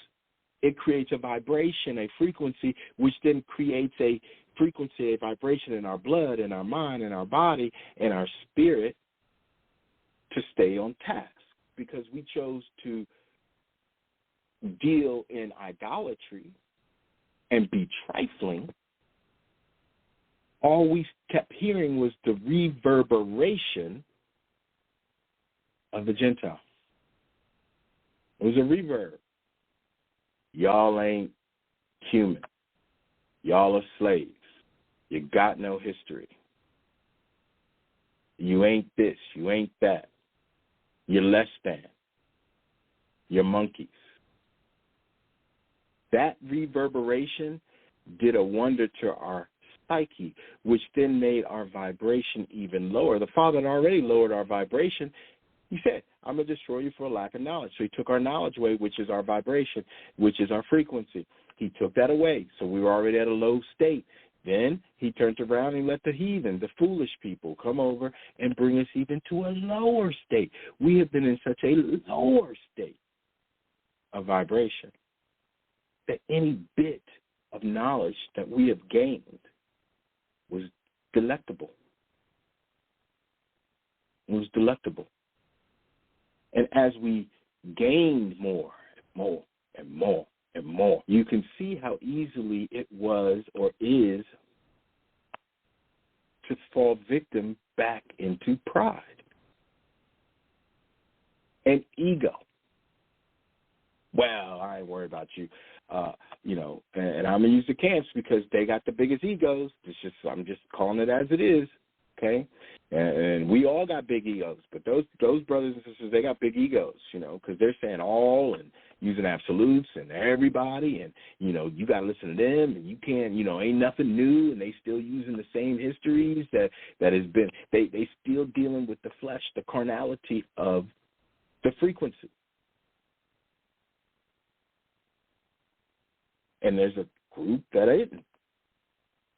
it creates a vibration, a frequency, which then creates a frequency, a vibration in our blood, in our mind, in our body, in our spirit to stay on task, because we chose to deal in idolatry and be trifling. All we kept hearing was the reverberation of the Gentile. It was a reverb. Y'all ain't human. Y'all are slaves. You got no history. You ain't this. You ain't that. You're less than. You're monkeys. That reverberation did a wonder to our psyche, which then made our vibration even lower. The Father had already lowered our vibration. He said, I'm going to destroy you for a lack of knowledge. So He took our knowledge away, which is our vibration, which is our frequency. He took that away. So we were already at a low state. Then He turned around and let the heathen, the foolish people, come over and bring us even to a lower state. We have been in such a lower state of vibration that any bit of knowledge that we have gained was delectable. It was delectable. And as we gained more and more and more and more, you can see how easily it was or is to fall victim back into pride and ego. Well, I ain't worried about you. And I'm going to use the camps because they got the biggest egos. I'm just calling it as it is, okay? And we all got big egos, but those brothers and sisters, they got big egos, because they're saying all and using absolutes and everybody, and, you got to listen to them, and you can't, ain't nothing new, and they still using the same histories that has been, they still dealing with the flesh, the carnality of the frequency. And there's a group that isn't,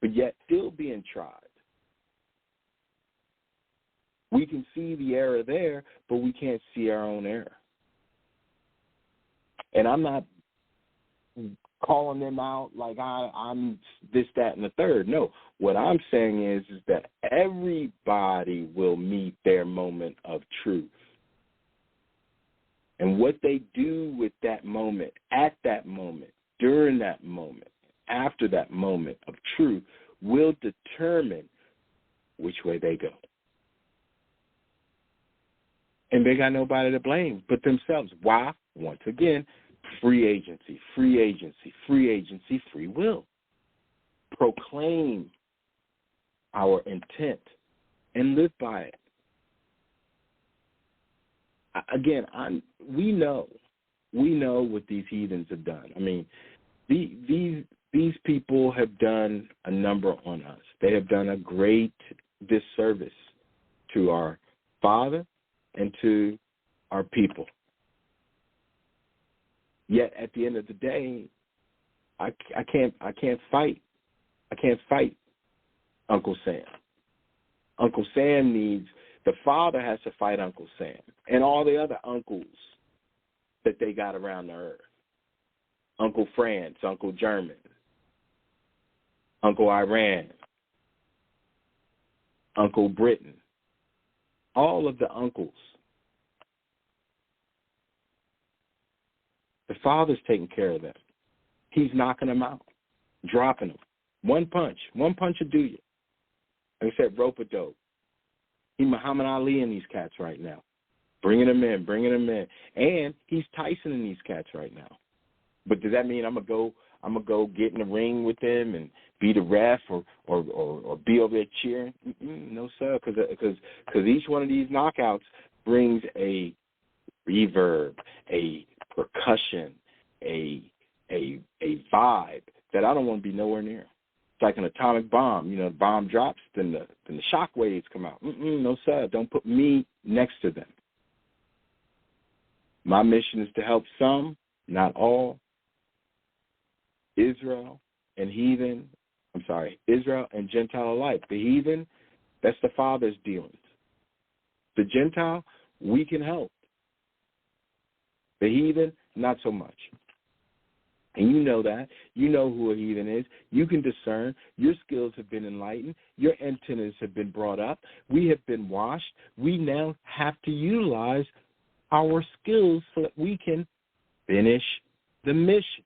but yet still being tried. We can see the error there, but we can't see our own error. And I'm not calling them out like I'm this, that, and the third. No, what I'm saying is that everybody will meet their moment of truth. And what they do with that moment, at that moment, during that moment, after that moment of truth, will determine which way they go. And they got nobody to blame but themselves. Why? Once again, free agency, free agency, free agency, free will. Proclaim our intent and live by it. Again, we know what these heathens have done. I mean, these people have done a number on us. They have done a great disservice to our Father and to our people. Yet at the end of the day, I can't fight Uncle Sam. Uncle Sam needs, the Father has to fight Uncle Sam and all the other uncles that they got around the earth. Uncle France, Uncle German, Uncle Iran, Uncle Britain, all of the uncles. The Father's taking care of them. He's knocking them out, dropping them. One punch will do you. Like I said, rope-a-dope. He's Muhammad Ali in these cats right now, bringing them in. And he's Tyson in these cats right now. But does that mean I'm gonna go get in the ring with them and be the ref or be over there cheering? No, sir, because each one of these knockouts brings a reverb, a percussion, a vibe that I don't want to be nowhere near. It's like an atomic bomb. The bomb drops, then the shock waves come out. No, sir, don't put me next to them. My mission is to help some, not all, Israel and Gentile alike. The heathen, that's the Father's dealings. The Gentile, we can help. The heathen, not so much. And you know that. You know who a heathen is. You can discern. Your skills have been enlightened. Your antennas have been brought up. We have been washed. We now have to utilize our skills so that we can finish the mission.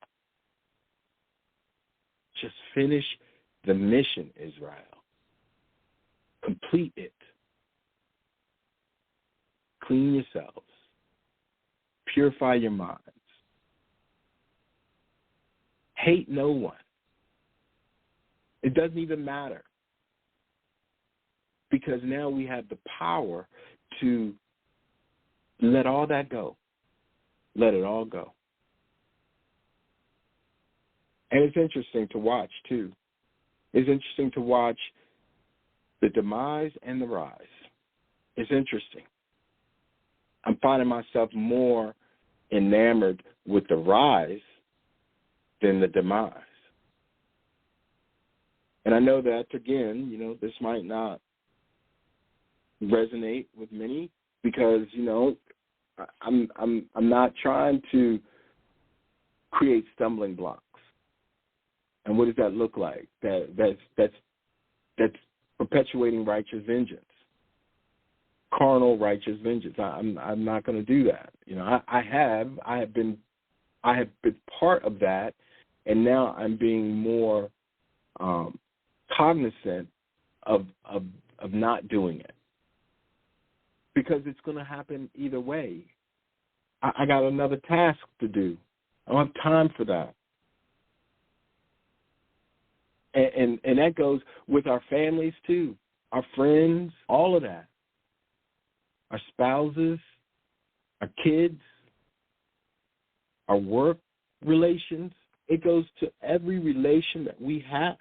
Just finish the mission, Israel. Complete it. Clean yourselves. Purify your minds. Hate no one. It doesn't even matter. Because now we have the power to let all that go. Let it all go. And it's interesting to watch, too. It's interesting to watch the demise and the rise. It's interesting. I'm finding myself more enamored with the rise than the demise. And I know that, again, this might not resonate with many because, I'm not trying to create stumbling blocks. And what does that look like? That's perpetuating righteous vengeance, carnal righteous vengeance. I'm not going to do that. I have been part of that, and now I'm being more cognizant of not doing it because it's going to happen either way. I got another task to do. I don't have time for that. And that goes with our families, too, our friends, all of that, our spouses, our kids, our work relations. It goes to every relation that we have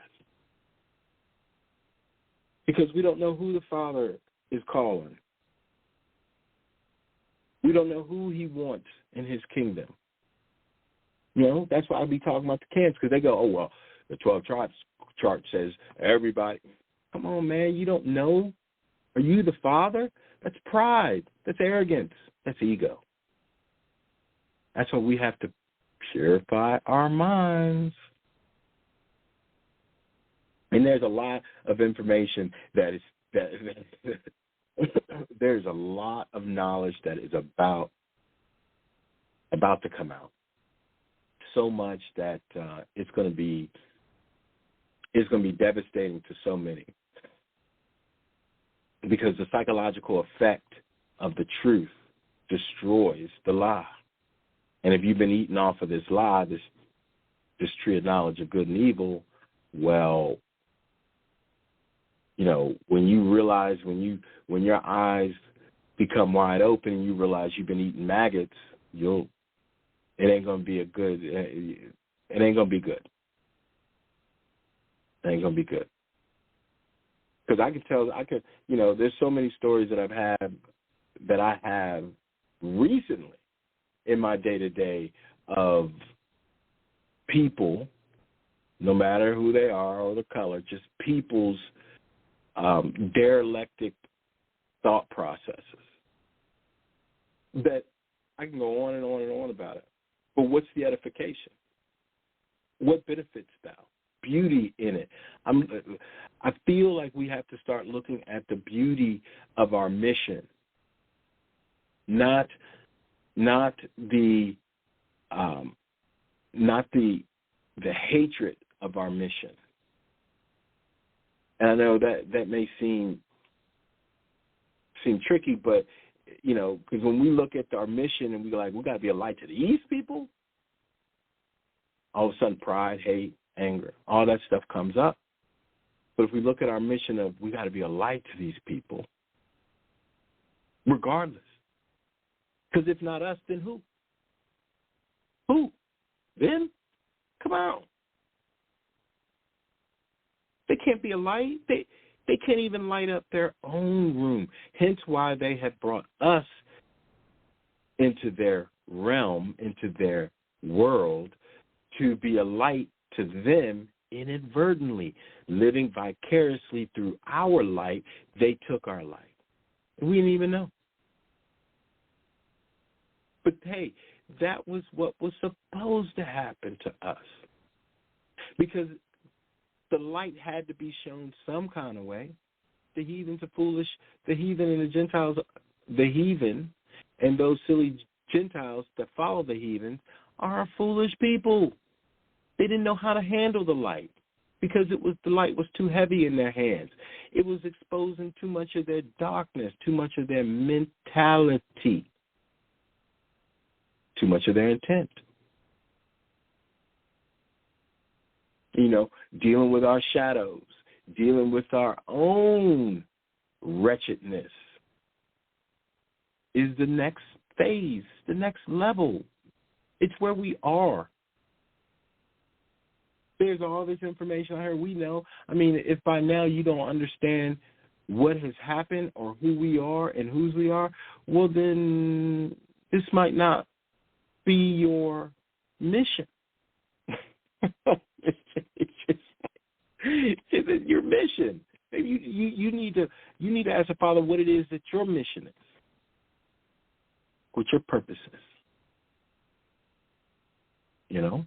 because we don't know who the Father is calling. We don't know who he wants in his kingdom. That's why I be talking about the camps because they go, oh, well, the 12 tribes chart says everybody. Come on, man, you don't know? Are you the Father? That's pride. That's arrogance. That's ego. That's why we have to purify our minds. And there's a lot of information there's a lot of knowledge that is about to come out. So much that it's going to be devastating to so many because the psychological effect of the truth destroys the lie. And if you've been eating off of this lie, this tree of knowledge of good and evil, well, when you realize, when your eyes become wide open and you realize you've been eating maggots, it ain't gonna be good. It ain't gonna be good. It ain't gonna be good. Because there's so many stories that I have recently in my day-to-day of people, no matter who they are or the color, just people's derelict thought processes that I can go on and on and on about it. But what's the edification? What benefits thou? Beauty in it. I feel like we have to start looking at the beauty of our mission, not the hatred of our mission. And I know that may seem tricky, but because when we look at our mission and we go like, we got to be a light to these people, all of a sudden pride, hate, anger, all that stuff comes up. But if we look at our mission of we got to be a light to these people, regardless. Because if not us, then who? Who? Them? Come on. They can't be a light. They can't even light up their own room. Hence why they have brought us into their realm, into their world, to be a light to them inadvertently, living vicariously through our light. They took our light. We didn't even know. But hey, that was what was supposed to happen to us. Because the light had to be shown some kind of way. The heathens are foolish. The heathen and the Gentiles, the heathen and those silly Gentiles that follow the heathens are foolish people. They didn't know how to handle the light because the light was too heavy in their hands. It was exposing too much of their darkness, too much of their mentality, too much of their intent. You know, dealing with our shadows, dealing with our own wretchedness is the next phase, the next level. It's where we are. There's all this information out here. We know. I mean, if by now you don't understand what has happened or who we are and whose we are, well, then this might not be your mission. It's your mission. You need to ask the Father what it is that your mission is, what your purpose is. You know?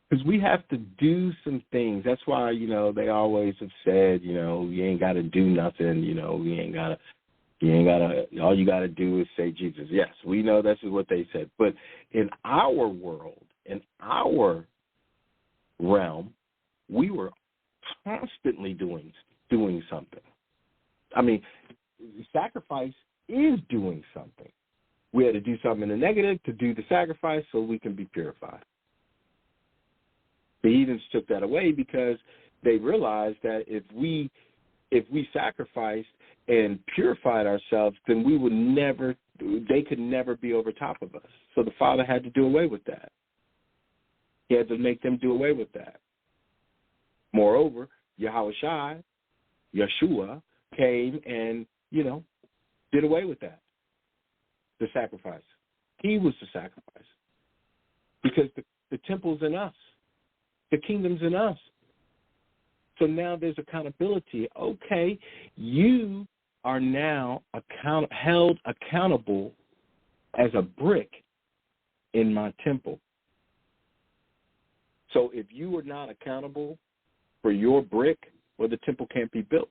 Because we have to do some things. That's why, you know, they always have said, you know, you ain't got to do nothing. You know, you ain't got to, all you got to do is say Jesus. Yes, we know this is what they said. But in our world, in our realm, we were constantly doing something. I mean, sacrifice is doing something. We had to do something in the negative to do the sacrifice so we can be purified. The heathens took that away because they realized that if we sacrificed and purified ourselves, then they could never be over top of us. So the Father had to do away with that. He had to make them do away with that. Moreover, Yeshua came and, you know, did away with that, the sacrifice. He was the sacrifice because the temple's in us. The kingdom's in us. So now there's accountability. Okay, you are now held accountable as a brick in my temple. So if you are not accountable for your brick, well, the temple can't be built.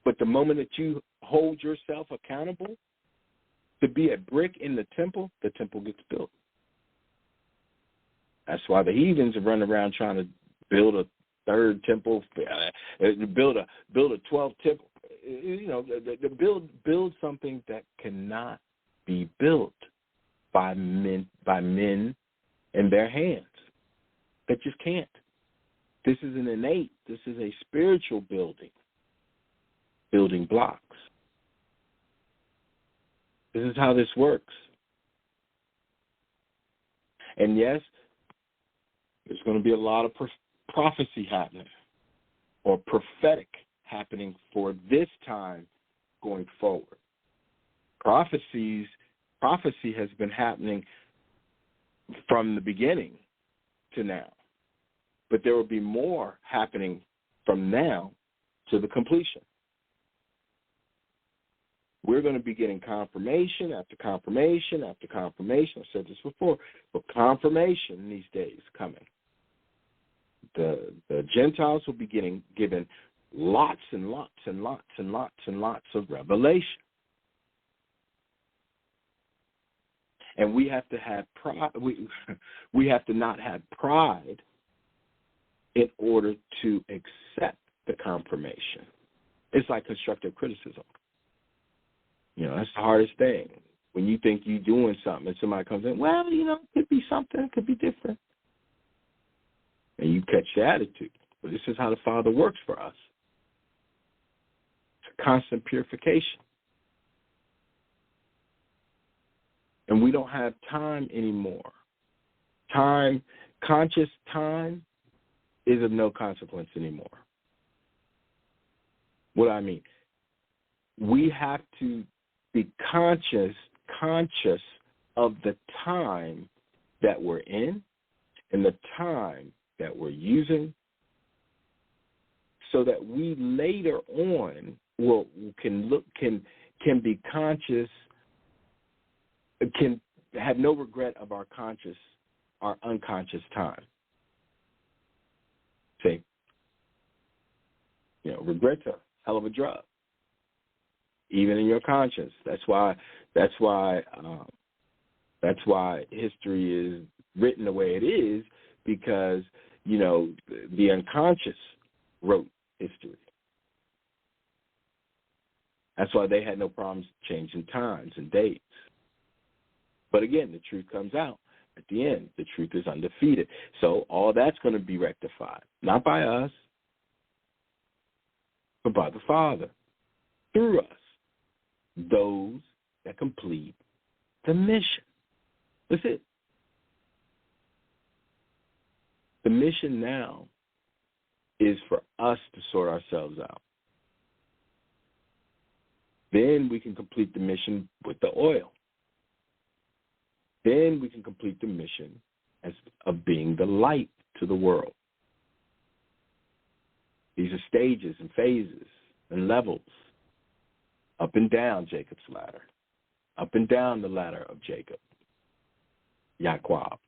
But the moment that you hold yourself accountable to be a brick in the temple gets built. That's why the heathens are running around trying to build a third temple, build a 12th temple. You know, build something that cannot be built by men in their hands. That just can't. This is an innate. This is a spiritual building blocks. This is how this works. And yes, there's going to be a lot of prophecy happening or prophetic happening for this time going forward. Prophecy has been happening from the beginning to now. But there will be more happening from now to the completion. We're going to be getting confirmation after confirmation after confirmation. I've said this before, but confirmation these days coming. The Gentiles will be given lots and lots and lots and lots and lots of revelation. And we have to have pride. We have to not have pride in order to accept the confirmation. It's like constructive criticism. You know, that's the hardest thing. When you think you're doing something and somebody comes in, well, you know, it could be something, it could be different. And you catch the attitude. But this is how the Father works for us. It's a constant purification. And we don't have time anymore. Conscious time is of no consequence anymore. What do I mean? We have to be conscious of the time that we're in and the time that we're using, so that we later on can be conscious, can have no regret of our unconscious time. See, regret's a hell of a drug, even in your conscience. That's why history is written the way it is, because the unconscious wrote history. That's why they had no problems changing times and dates. But again, the truth comes out at the end. The truth is undefeated. So all that's going to be rectified, not by us, but by the Father, through us, those that complete the mission. That's it. The mission now is for us to sort ourselves out. Then we can complete the mission with the oil. Then we can complete the mission of being the light to the world. These are stages and phases and levels, up and down Jacob's ladder, up and down the ladder of Jacob, Yaquab.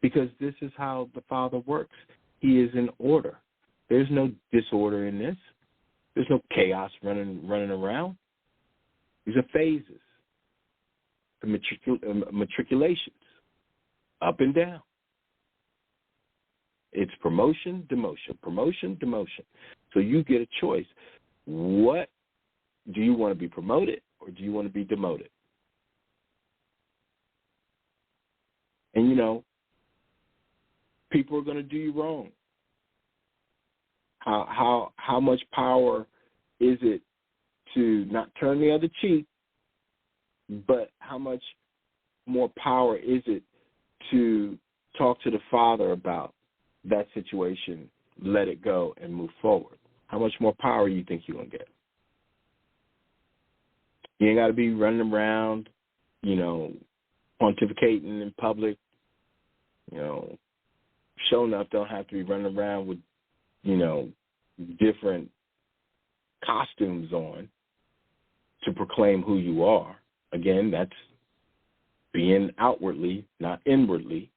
Because this is how the Father works. He is in order. There's no disorder in this. There's no chaos running around. These are phases, the matriculations, up and down. It's promotion, demotion, promotion, demotion. So you get a choice. What do you want to be promoted, or do you want to be demoted? And people are going to do you wrong. How much power is it to not turn the other cheek, but how much more power is it to talk to the Father about that situation, let it go, and move forward? How much more power you think you're going to get? You ain't got to be running around, pontificating in public. Show enough don't have to be running around with, different costumes on to proclaim who you are. Again, that's being outwardly, not inwardly.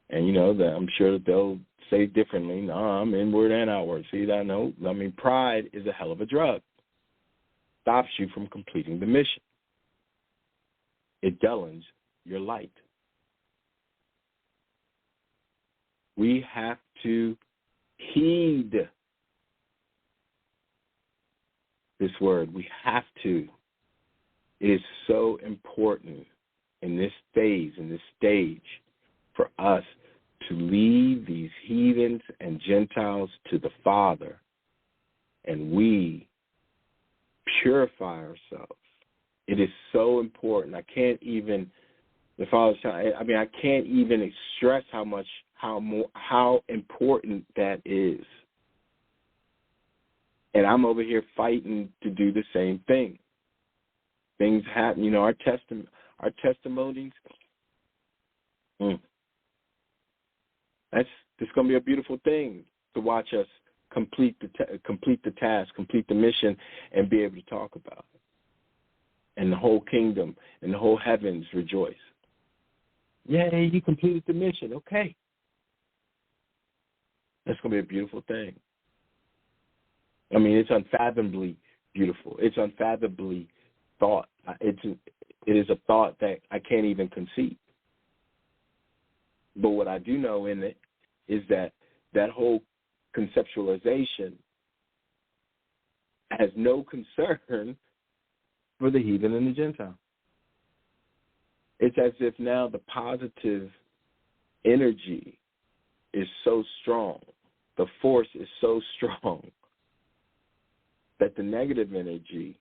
And, I'm sure that they'll say differently. No, I'm inward and outward. See that? No, pride is a hell of a drug. Stops you from completing the mission. It dullens your light. We have to heed this word. We have to. It is so important in this phase, in this stage, for us to lead these heathens and Gentiles to the Father, and we purify ourselves. It is so important. I can't even, the Father's telling, I can't even stress how important that is. And I'm over here fighting to do the same thing. Things happen, our testimonies. It's going to be a beautiful thing to watch us complete the task, complete the mission, and be able to talk about it. And the whole kingdom and the whole heavens rejoice. Yay, you completed the mission. Okay. That's going to be a beautiful thing. It's unfathomably beautiful. It's unfathomably thought. It is a thought that I can't even conceive. But what I do know in it is that whole conceptualization has no concern for the heathen and the Gentile. It's as if now the positive energy is so strong, the force is so strong, that the negative energy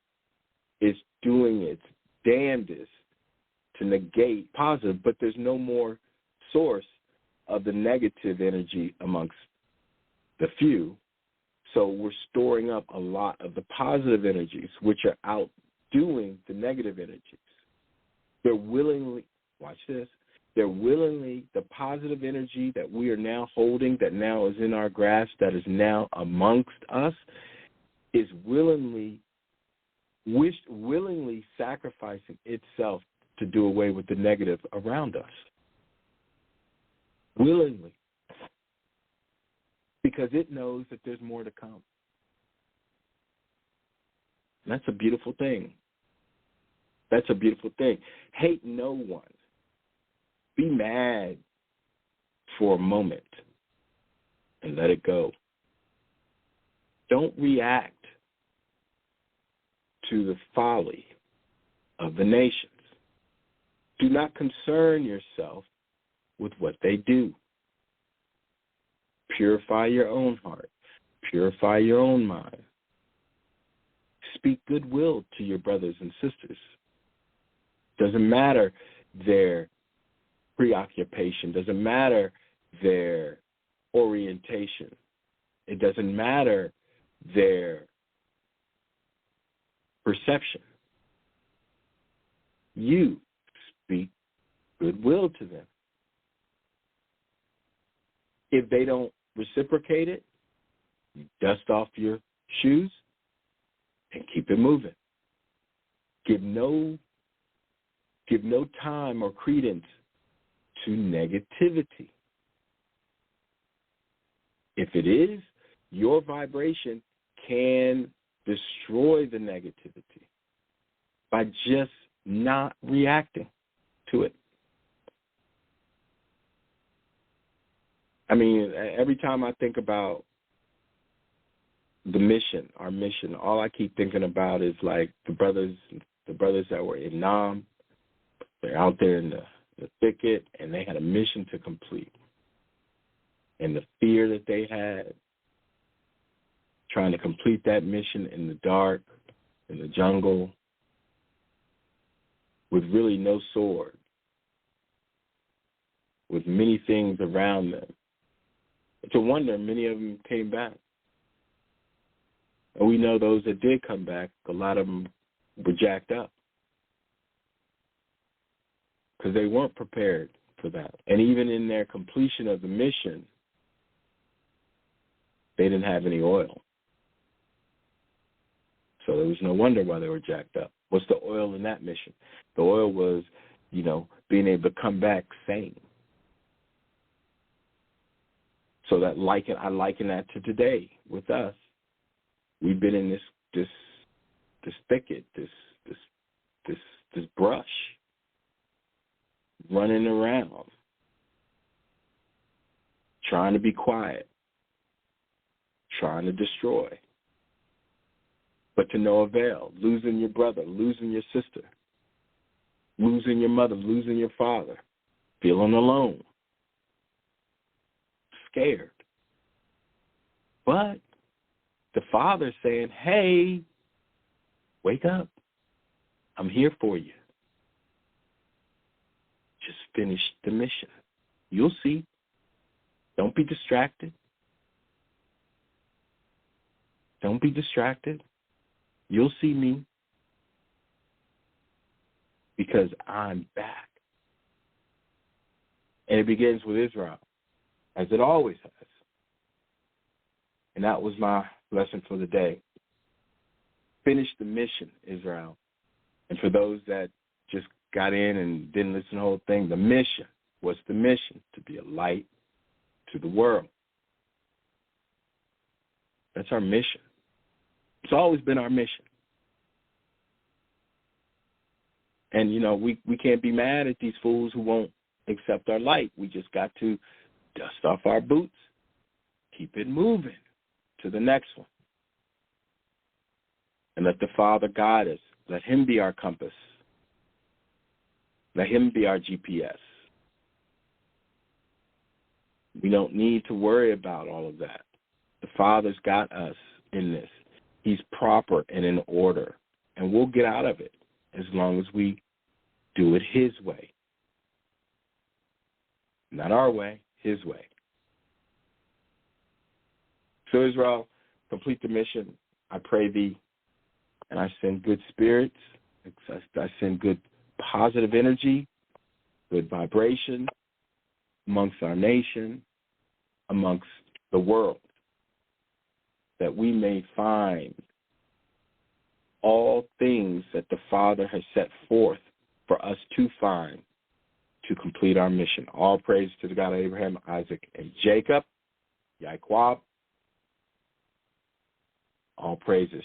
is doing its damnedest to negate positive, but there's no more source of the negative energy amongst the few, So we're storing up a lot of the positive energies, which are outdoing the negative energies. They're willingly, watch this, the positive energy that we are now holding, that now is in our grasp, that is now amongst us, is willingly sacrificing itself to do away with the negative around us. Willingly. Because it knows that there's more to come. And that's a beautiful thing. That's a beautiful thing. Hate no one. Be mad for a moment and let it go. Don't react to the folly of the nations. Do not concern yourself with what they do. Purify your own heart. Purify your own mind. Speak goodwill to your brothers and sisters. Doesn't matter their preoccupation. Doesn't matter their orientation. It doesn't matter their perception. You speak goodwill to them. If they don't reciprocate it, you dust off your shoes and keep it moving. Give no time or credence to negativity. If it is, your vibration can destroy the negativity by just not reacting to it. I mean, every time I think about the mission, our mission, all I keep thinking about is like the brothers that were in Nam. They're out there in the thicket, and they had a mission to complete. And the fear that they had, trying to complete that mission in the dark, in the jungle, with really no sword, with many things around them. It's a wonder many of them came back. And we know those that did come back, a lot of them were jacked up because they weren't prepared for that. And even in their completion of the mission, they didn't have any oil. So there was no wonder why they were jacked up. What's the oil in that mission? The oil was, being able to come back sane. So that I liken that to today with us. We've been in this thicket, this brush, running around, trying to be quiet, trying to destroy, but to no avail, losing your brother, losing your sister, losing your mother, losing your father, feeling alone, scared. But the Father's saying, hey, wake up. I'm here for you. Just finish the mission. You'll see. Don't be distracted. Don't be distracted. You'll see me because I'm back. And it begins with Israel, as it always has. And that was my lesson for the day. Finish the mission, Israel. And for those that just got in and didn't listen to the whole thing, the mission. What's the mission? To be a light to the world. That's our mission. It's always been our mission. And, we can't be mad at these fools who won't accept our light. We just got to dust off our boots, keep it moving to the next one. And let the Father guide us. Let Him be our compass. Let Him be our GPS. We don't need to worry about all of that. The Father's got us in this. He's proper and in order. And we'll get out of it as long as we do it His way. Not our way, His way. So, Israel, complete the mission. I pray thee, and I send good spirits. I send good positive energy, good vibration amongst our nation, amongst the world, that we may find all things that the Father has set forth for us to find to complete our mission. All praise to the God of Abraham, Isaac, and Jacob, Yaquab. All praises.